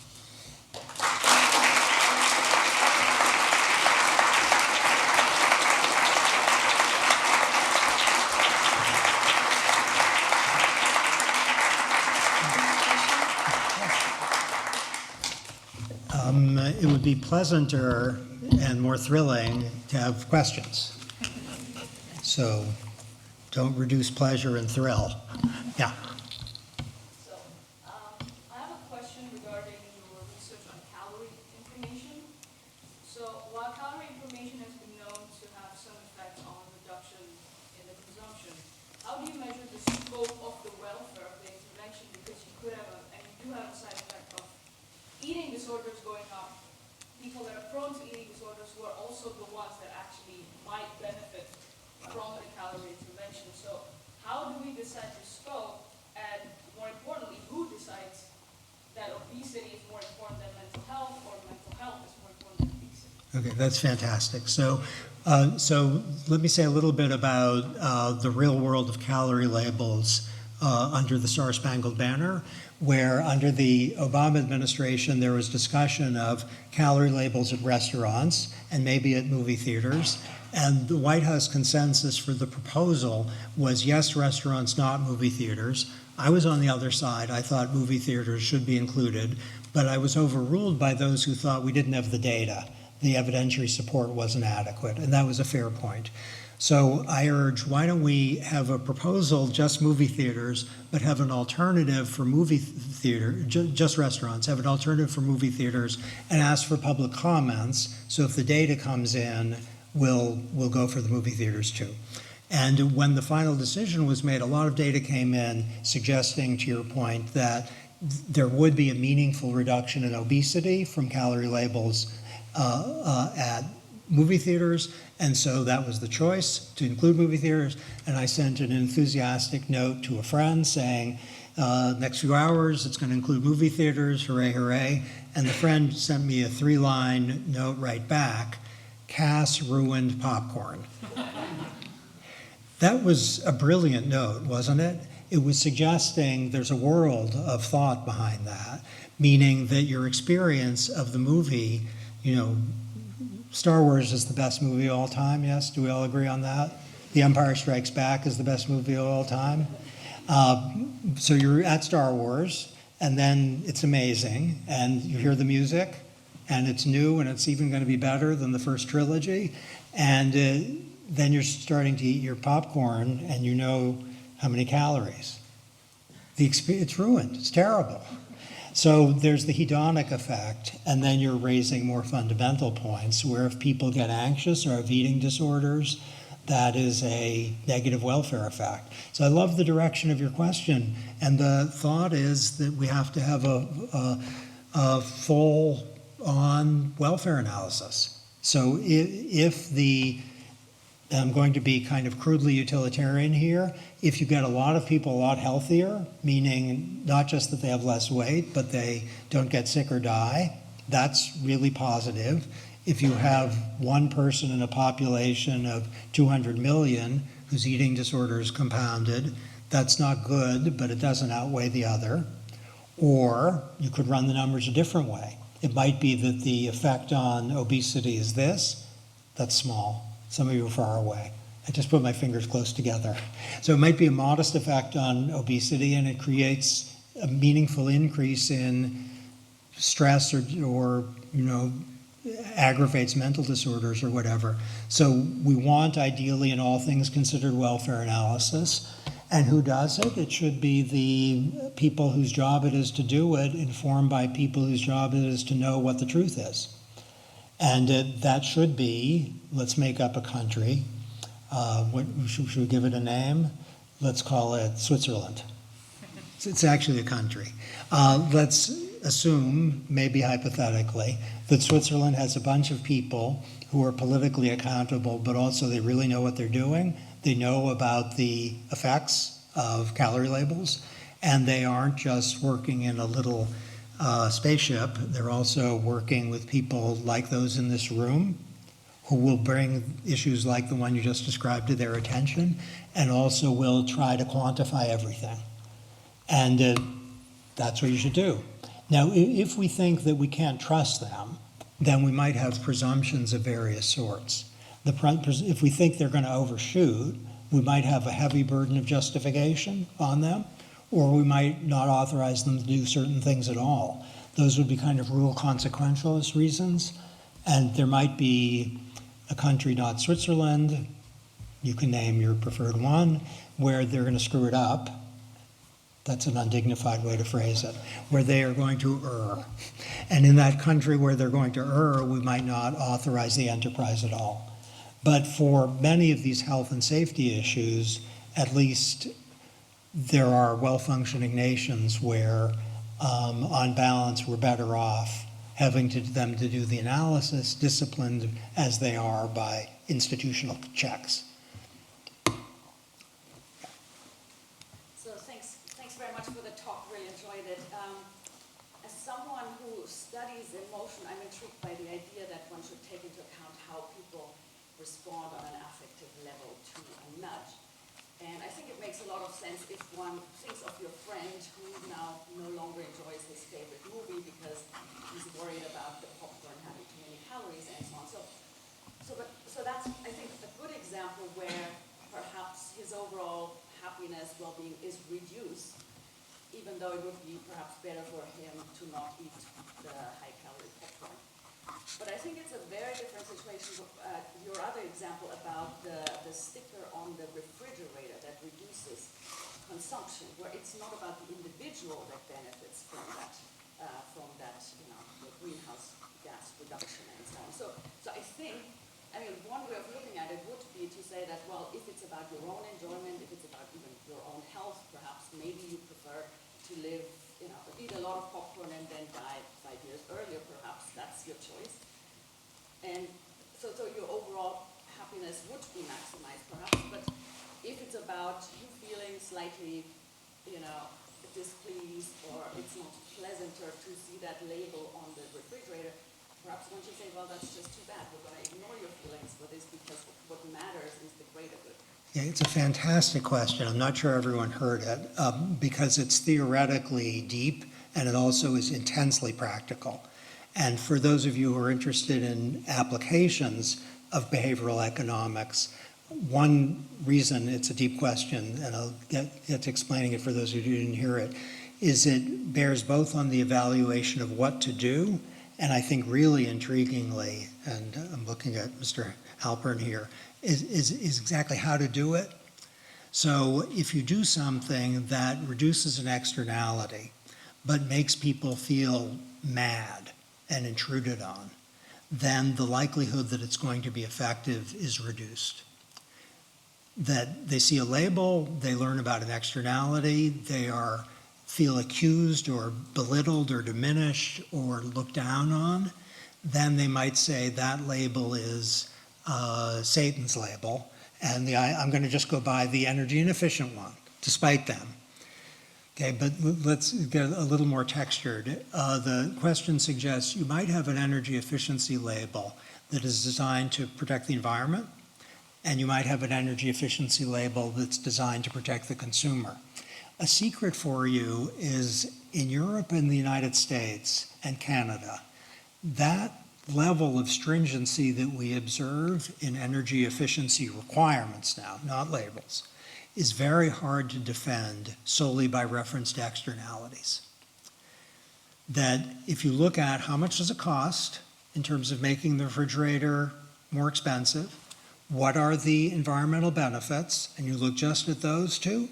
It would be pleasanter and more thrilling to have questions. So don't reduce pleasure and thrill. Yeah. So, I have a question regarding your research on calorie information. So, while calorie information has been known to have some effect on reduction in the consumption, how do you measure the scope of the welfare of the intervention? Because you could have and you do have a side effect of eating disorders going up. People that are prone to eating disorders who are also the ones that actually might benefit from the calorie intervention. So how do we decide the scope, and more importantly, who decides that obesity is more important than mental health, or mental health is more important than obesity? Okay, that's fantastic. So let me say a little bit about the real world of calorie labels under the Star-Spangled Banner, where under the Obama administration there was discussion of calorie labels at restaurants and maybe at movie theaters. And the White House consensus for the proposal was yes, restaurants, not movie theaters. I was on the other side. I thought movie theaters should be included, but I was overruled by those who thought we didn't have the data. The evidentiary support wasn't adequate, and that was a fair point. So I urge, why don't we have a proposal, just movie theaters, but have an alternative for movie theater, just restaurants, have an alternative for movie theaters, and ask for public comments. So if the data comes in, we'll go for the movie theaters too. And when the final decision was made, a lot of data came in suggesting, to your point, that there would be a meaningful reduction in obesity from calorie labels at movie theaters, and so that was the choice, to include movie theaters. And I sent an enthusiastic note to a friend saying, next few hours it's going to include movie theaters, hooray, hooray. And the friend sent me a 3-line note right back: Cass ruined popcorn. That was a brilliant note, wasn't it? It was suggesting there's a world of thought behind that, meaning that your experience of the movie, Star Wars is the best movie of all time, yes? Do we all agree on that? The Empire Strikes Back is the best movie of all time. So you're at Star Wars, and then it's amazing, and you hear the music, and it's new, and it's even going to be better than the first trilogy, and then you're starting to eat your popcorn, and you know how many calories. It's ruined. It's terrible. So there's the hedonic effect, and then you're raising more fundamental points where if people get anxious or have eating disorders, that is a negative welfare effect. So I love the direction of your question, and the thought is that we have to have a full-on welfare analysis. So if I'm going to be kind of crudely utilitarian here, if you get a lot of people a lot healthier, meaning not just that they have less weight, but they don't get sick or die, that's really positive. If you have one person in a population of 200 million whose eating disorder is compounded, that's not good, but it doesn't outweigh the other. Or you could run the numbers a different way. It might be that the effect on obesity is this. That's small. Some of you are far away. I just put my fingers close together. So it might be a modest effect on obesity, and it creates a meaningful increase in stress or aggravates mental disorders or whatever. So we want, ideally, in all things considered, welfare analysis. And who does it? It should be the people whose job it is to do it, informed by people whose job it is to know what the truth is. And that should be, let's make up a country. Should we give it a name? Let's call it Switzerland. It's actually a country. Let's assume, maybe hypothetically, that Switzerland has a bunch of people who are politically accountable, but also they really know what they're doing. They know about the effects of calorie labels, and they aren't just working in a little spaceship. They're also working with people like those in this room who will bring issues like the one you just described to their attention, and also will try to quantify everything. And that's what you should do. Now, if we think that we can't trust them, then we might have presumptions of various sorts. If we think they're going to overshoot, we might have a heavy burden of justification on them, or we might not authorize them to do certain things at all. Those would be kind of rule consequentialist reasons. And there might be a country, not Switzerland, you can name your preferred one, where they're going to screw it up. That's an undignified way to phrase it, where they are going to err. And in that country where they're going to err, we might not authorize the enterprise at all. But for many of these health and safety issues, at least there are well-functioning nations where, on balance, we're better off having them to do the analysis, disciplined as they are by institutional checks. So thanks very much for the talk. Really enjoyed it. As someone who studies emotion, I'm intrigued by the idea that one should take into account how people respond on an affective level to a nudge. And I think it makes a lot of sense if one thinks of your friend who now no longer enjoys his favorite movie because he's worried about the popcorn having too many calories and so on. So that's, I think, a good example where perhaps his overall happiness, well-being is reduced, even though it would be perhaps better for him to not eat the high-calorie popcorn. But I think it's a very different situation with your other example about the sticker on the refrigerator that reduces consumption, where it's not about the individual that benefits from that the greenhouse gas reduction and so on. So I think, one way of looking at it would be to say that, well, if it's about your own enjoyment, if it's about even your own health, perhaps maybe you prefer to live, eat a lot of popcorn and then die 5 years earlier, perhaps that's your choice. And so your overall happiness would be maximized, perhaps. But if it's about you feeling slightly, displeased, or it's not pleasanter to see that label on the refrigerator, perhaps one should say, well, that's just too bad. We're going to ignore your feelings for this because what matters is the greater good. Yeah, it's a fantastic question. I'm not sure everyone heard it because it's theoretically deep and it also is intensely practical. And for those of you who are interested in applications of behavioral economics, one reason it's a deep question, and I'll get to explaining it for those who didn't hear it, is it bears both on the evaluation of what to do, and I think really intriguingly, and I'm looking at Mr. Halpern here, is exactly how to do it. So if you do something that reduces an externality, but makes people feel mad and intruded on, then the likelihood that it's going to be effective is reduced. That they see a label, they learn about an externality, they feel accused or belittled or diminished or looked down on, then they might say that label is Satan's label, and I'm going to just go buy the energy inefficient one, despite them. Okay, but let's get a little more textured. The question suggests you might have an energy efficiency label that is designed to protect the environment, and you might have an energy efficiency label that's designed to protect the consumer. A secret for you is in Europe and the United States and Canada, that level of stringency that we observe in energy efficiency requirements now, not labels, is very hard to defend solely by reference to externalities. That if you look at how much does it cost in terms of making the refrigerator more expensive, what are the environmental benefits, and you look just at those two,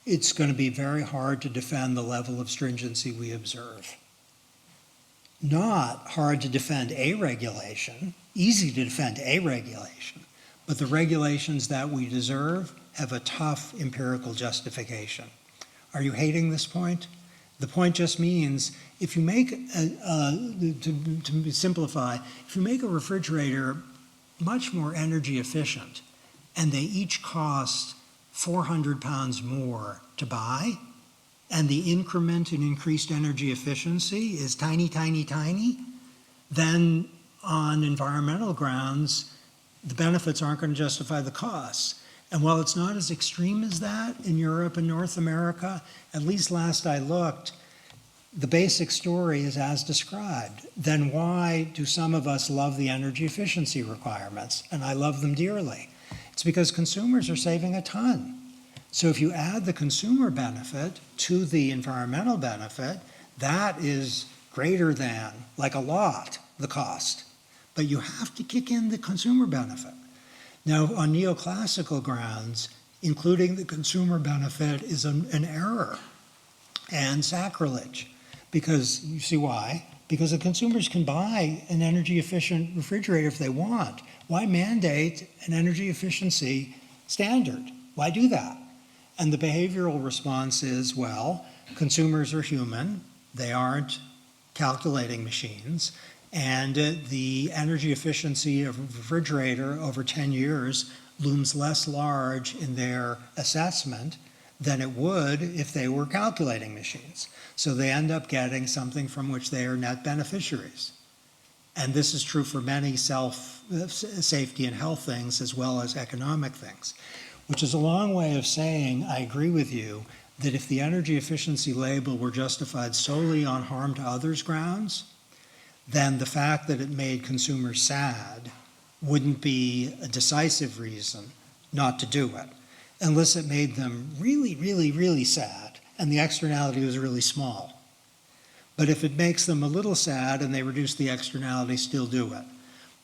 it's going to be very hard to defend the level of stringency we observe. Not hard to defend a regulation, easy to defend a regulation, but the regulations that we deserve have a tough empirical justification. Are you hating this point? The point just means if you make, to simplify, if you make a refrigerator much more energy efficient and they each cost 400 pounds more to buy, and the increment in increased energy efficiency is tiny, tiny, tiny, then on environmental grounds, the benefits aren't going to justify the costs. And while it's not as extreme as that in Europe and North America, at least last I looked, the basic story is as described. Then why do some of us love the energy efficiency requirements? And I love them dearly. It's because consumers are saving a ton. So if you add the consumer benefit to the environmental benefit, that is greater than, like a lot, the cost. But you have to kick in the consumer benefit. Now, on neoclassical grounds, including the consumer benefit is an error and sacrilege. Because, you see why? Because the consumers can buy an energy efficient refrigerator if they want. Why mandate an energy efficiency standard? Why do that? And the behavioral response is, well, consumers are human, they aren't calculating machines, and the energy efficiency of a refrigerator over 10 years looms less large in their assessment than it would if they were calculating machines. So they end up getting something from which they are net beneficiaries. And this is true for many safety and health things as well as economic things, which is a long way of saying I agree with you that if the energy efficiency label were justified solely on harm to others grounds, then the fact that it made consumers sad wouldn't be a decisive reason not to do it, unless it made them really, really, really sad and the externality was really small. But if it makes them a little sad and they reduce the externality, still do it.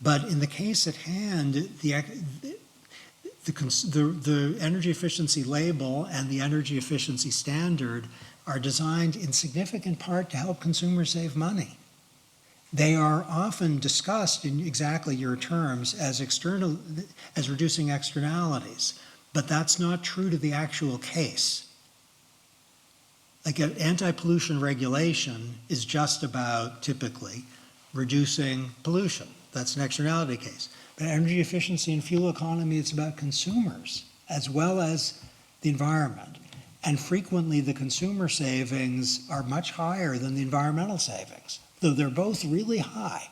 But in the case at hand, the energy efficiency label and the energy efficiency standard are designed in significant part to help consumers save money. They are often discussed in exactly your terms as reducing externalities, but that's not true to the actual case. Like an anti-pollution regulation is just about, typically, reducing pollution. That's an externality case. But energy efficiency and fuel economy, it's about consumers as well as the environment. And frequently the consumer savings are much higher than the environmental savings, though they're both really high.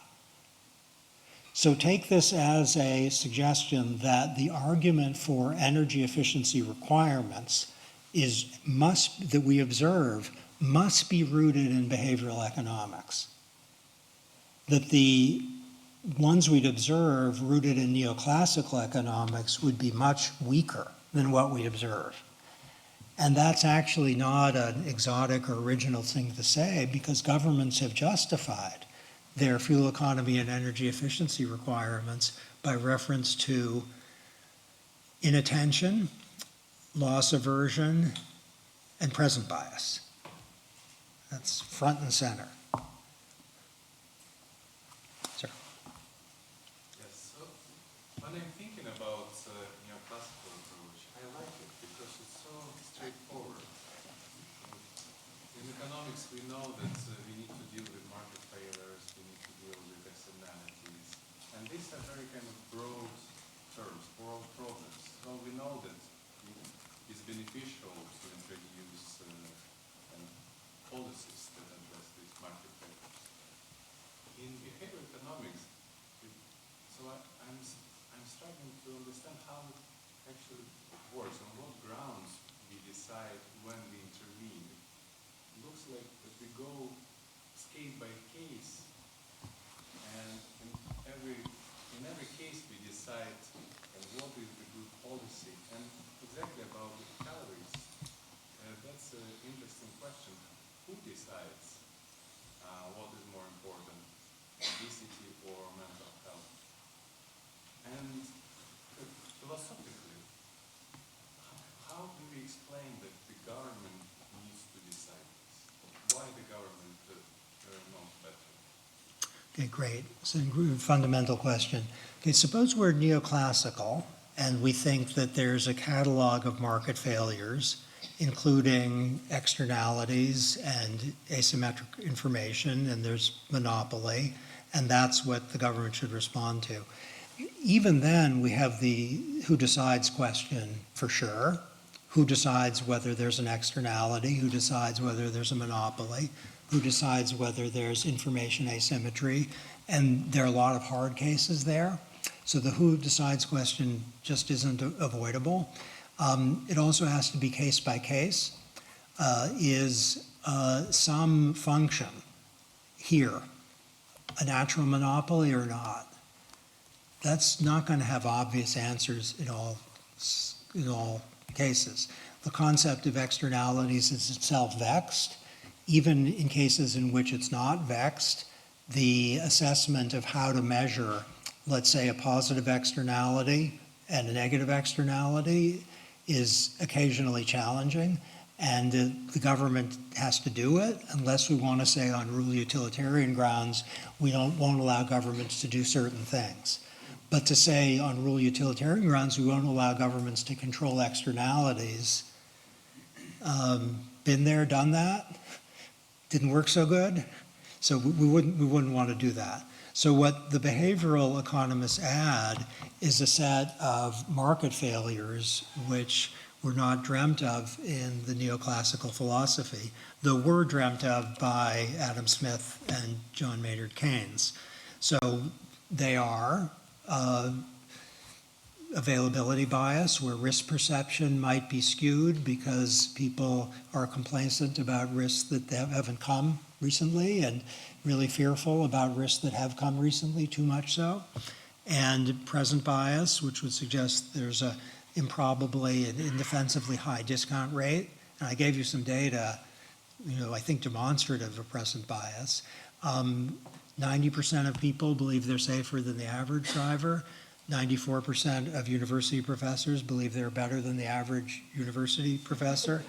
So take this as a suggestion that the argument for energy efficiency requirements that we observe must be rooted in behavioral economics. that the ones we'd observe rooted in neoclassical economics would be much weaker than what we observe. And that's actually not an exotic or original thing to say, because governments have justified their fuel economy and energy efficiency requirements by reference to inattention, loss aversion, and present bias. That's front and center. Sir. Yes, so when I'm thinking about neoclassical approach, I like it because it's so straightforward. In economics, we know that we need to deal with market failures, we need to deal with externalities, and these are very kind of broad terms, broad problems. So we know that it's beneficial to introduce policies that address these market failures. In behavioral economics, I'm struggling to understand how it actually works, on what grounds we decide when we intervene. It looks like that we go case by case, and in every case we decide what is the good policy. And exactly about the calories, that's an interesting question. Who decides what is more important, obesity or mental health? And philosophically, how do we explain that the government needs to decide this? Why the government knows better? Okay, great. It's a fundamental question. Okay, suppose we're neoclassical and we think that there's a catalog of market failures, including externalities and asymmetric information, and there's monopoly, and that's what the government should respond to. Even then, we have the who decides question for sure. Who decides whether there's an externality? Who decides whether there's a monopoly? Who decides whether there's information asymmetry? And there are a lot of hard cases there. So the who decides question just isn't avoidable. It also has to be case by case. Is some function here a natural monopoly or not? That's not going to have obvious answers in all cases. The concept of externalities is itself vexed. Even in cases in which it's not vexed, the assessment of how to measure, let's say, a positive externality and a negative externality is occasionally challenging, and the government has to do it unless we want to say on rule utilitarian grounds we won't allow governments to do certain things. But to say on rule utilitarian grounds we won't allow governments to control externalities, been there, done that, didn't work so good, so we wouldn't want to do that. So what the behavioral economists add is a set of market failures which were not dreamt of in the neoclassical philosophy, though were dreamt of by Adam Smith and John Maynard Keynes. So they are availability bias, where risk perception might be skewed because people are complacent about risks that haven't come recently and really fearful about risks that have come recently, too much so. And present bias, which would suggest there's a improbably and indefensibly high discount rate. And I gave you some data, I think demonstrative of present bias. 90% of people believe they're safer than the average driver. 94% of university professors believe they're better than the average university professor.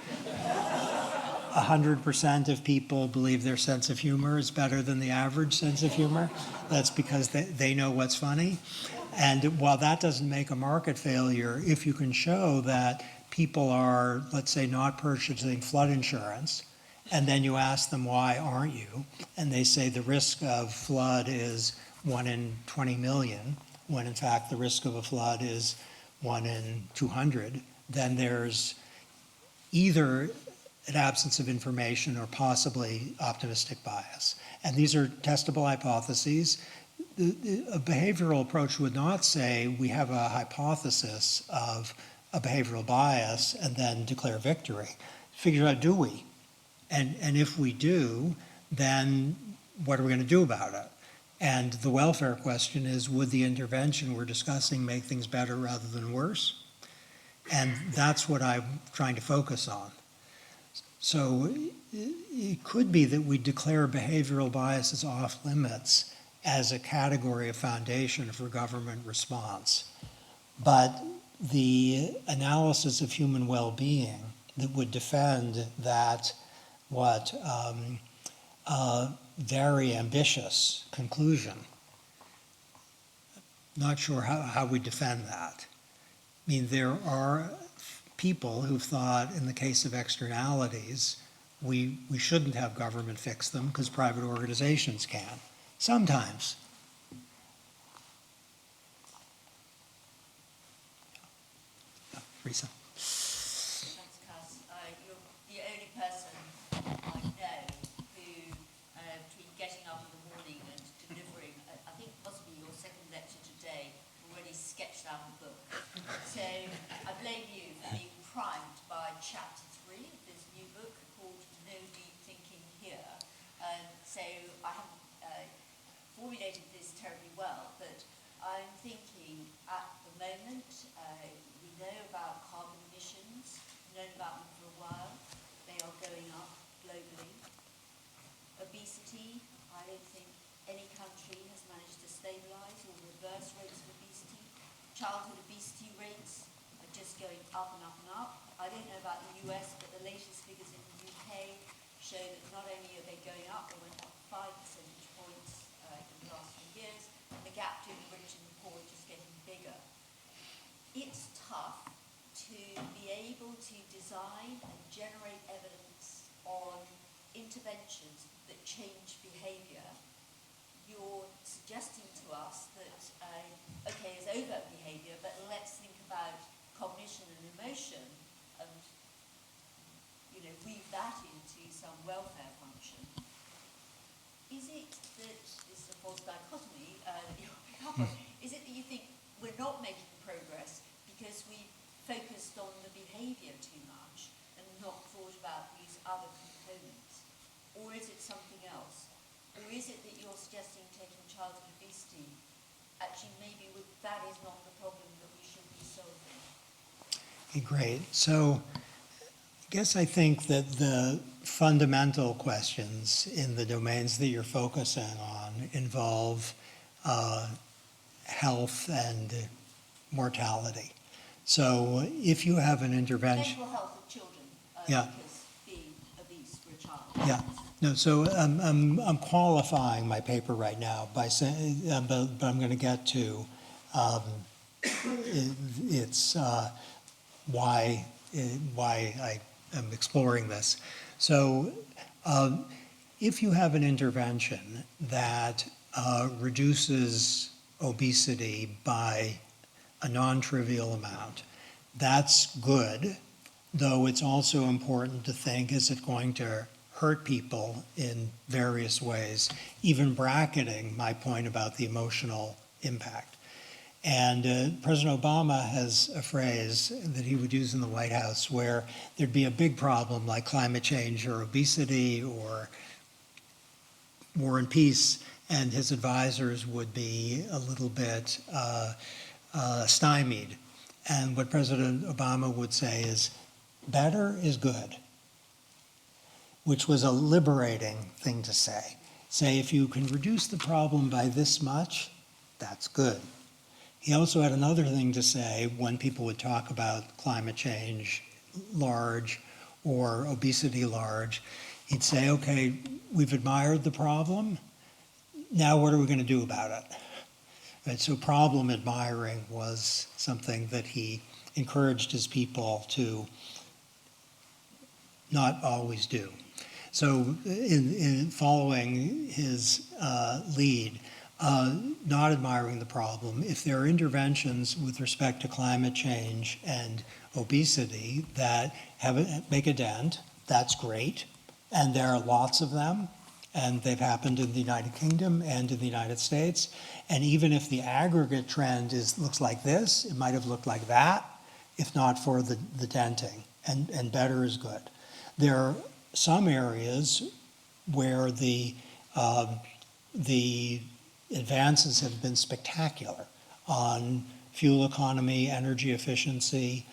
100% of people believe their sense of humor is better than the average sense of humor. That's because they know what's funny. And while that doesn't make a market failure, if you can show that people are, let's say, not purchasing flood insurance, and then you ask them, why aren't you? And they say the risk of flood is 1 in 20 million, when in fact the risk of a flood is 1 in 200, then there's either an absence of information or possibly optimistic bias. And these are testable hypotheses. A behavioral approach would not say we have a hypothesis of a behavioral bias and then declare victory. Figure out, do we? And if we do, then what are we going to do about it? And the welfare question is, would the intervention we're discussing make things better rather than worse? And that's what I'm trying to focus on. So it could be that we declare behavioral biases off limits as a category of foundation for government response. But the analysis of human well-being that would defend that very ambitious conclusion, not sure how we defend that. I mean, there are people who've thought in the case of externalities, we shouldn't have government fix them because private organizations can. Sometimes. Risa. Thanks, Cass. You're the only person I know who, between getting up in the morning and delivering, I think possibly your second lecture today, already sketched out a book. So I blame you for being primed by chapter 3 of this new book called No Deep Thinking Here. So I haven't formulated this terribly well, but I'm thinking at the moment, we know about carbon emissions, we've known about them for a while, they are going up globally. Obesity, I don't think any country has managed to stabilise or reverse rates of obesity. Childhood obesity rates are just going up and up and up. I don't know about the US, but the latest figures in the UK show that not only are they going up, they went up 5 percentage points in the last few years, and the gap between the rich and the poor is just getting bigger. It's tough to be able to design and generate evidence on interventions that change behaviour. You're suggesting to us that, okay, it's overt behaviour, but let's think about cognition and emotion and, you know, weave that into some welfare function. Is it that, this is a false dichotomy, is it that you think we're not making progress because we focused on the behaviour too much and not thought about these other components? Or is it something else? Or is it that you're suggesting taking childhood obesity, actually maybe that is not the problem that we should be solving? Okay, great. So I guess I think that the fundamental questions in the domains that you're focusing on involve health and mortality. So if you have an intervention... Mental health of children, Yeah. because being obese for a child. Yeah, no, so I'm qualifying my paper right now by saying, but I'm going to get to it's why I am exploring this. So if you have an intervention that reduces obesity by a non-trivial amount, that's good, though it's also important to think, is it going to hurt people in various ways, even bracketing my point about the emotional impact. And President Obama has a phrase that he would use in the White House where there'd be a big problem like climate change or obesity or war and peace, and his advisors would be a little bit stymied. And what President Obama would say is, better is good, which was a liberating thing to say. Say, if you can reduce the problem by this much, that's good. He also had another thing to say when people would talk about climate change large or obesity large. He'd say, okay, we've admired the problem. Now what are we going to do about it? Right, so problem admiring was something that he encouraged his people to not always do. So in following his lead, not admiring the problem, if there are interventions with respect to climate change and obesity that make a dent, that's great. And there are lots of them, and they've happened in the United Kingdom and in the United States. And even if the aggregate trend looks like this, it might have looked like that, if not for the denting, and better is good. There are some areas where the advances have been spectacular on fuel economy, energy efficiency,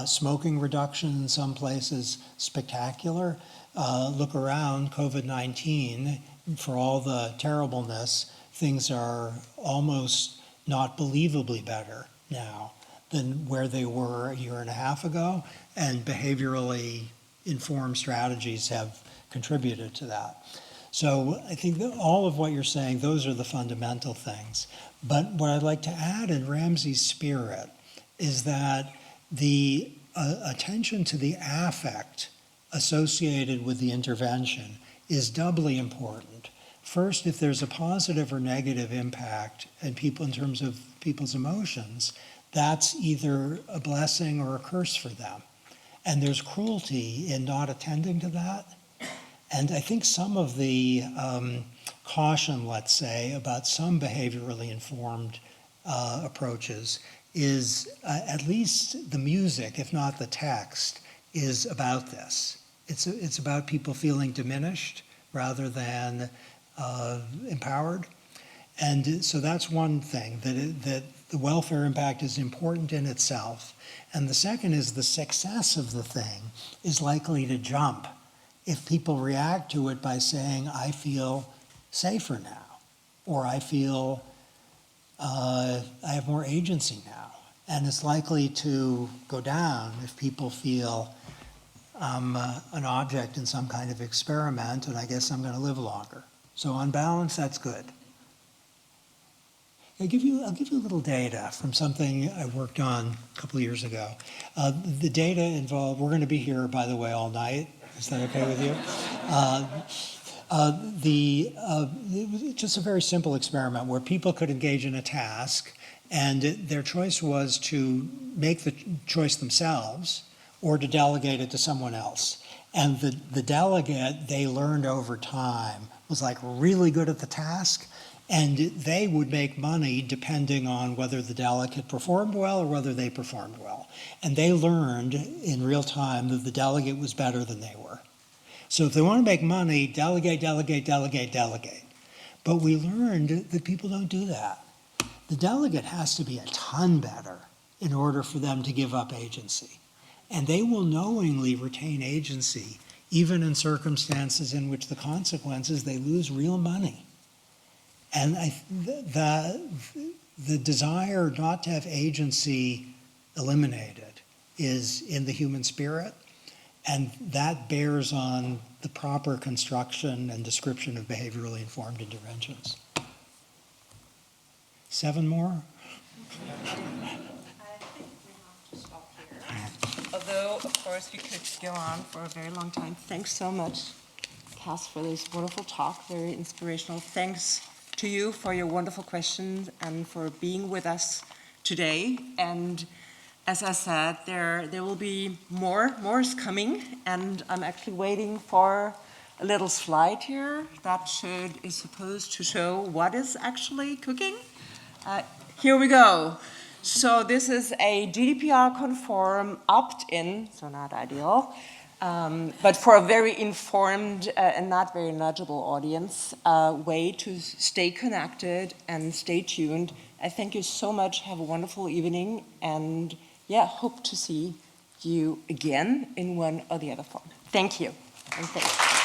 smoking reduction in some places, spectacular. Look around, COVID-19, for all the terribleness, things are almost not believably better now than where they were a year and a half ago, and behaviorally informed strategies have contributed to that. So I think that all of what you're saying, those are the fundamental things. But what I'd like to add in Ramsey's spirit is that the attention to the affect associated with the intervention is doubly important. First, if there's a positive or negative impact in people in terms of people's emotions, that's either a blessing or a curse for them. And there's cruelty in not attending to that. And I think some of the caution, let's say, about some behaviorally informed approaches is at least the music, if not the text, is about this. It's about people feeling diminished rather than empowered. And so that's one thing, that the welfare impact is important in itself. And the second is the success of the thing is likely to jump if people react to it by saying, I feel safer now, or I feel I have more agency now. And it's likely to go down if people feel I'm an object in some kind of experiment, and I guess I'm going to live longer. So on balance, that's good. I'll give you a little data from something I worked on a couple of years ago. The data involved, we're going to be here, by the way, all night. Is that okay with you? It was just a very simple experiment where people could engage in a task, and their choice was to make the choice themselves or to delegate it to someone else. And the delegate, they learned over time, was like really good at the task, and they would make money depending on whether the delegate performed well or whether they performed well. And they learned in real time that the delegate was better than they were. So if they want to make money, delegate, delegate, delegate, delegate. But we learned that people don't do that. The delegate has to be a ton better in order for them to give up agency. And they will knowingly retain agency, even in circumstances in which the consequences, they lose real money. And the desire not to have agency eliminated is in the human spirit, and that bears on the proper construction and description of behaviorally informed interventions. 7 more? I think we have to stop here. Although, of course, we could go on for a very long time. Thanks so much, Cass, for this wonderful talk, very inspirational. Thanks to you for your wonderful questions and for being with us today. And as I said, there will be more is coming, and I'm actually waiting for a little slide here that is supposed to show what is actually cooking. Here we go. So this is a GDPR-conform opt-in, so not ideal, but for a very informed and not very knowledgeable audience, way to stay connected and stay tuned. I thank you so much. Have a wonderful evening, and yeah, hope to see you again in one or the other form. Thank you. And thanks.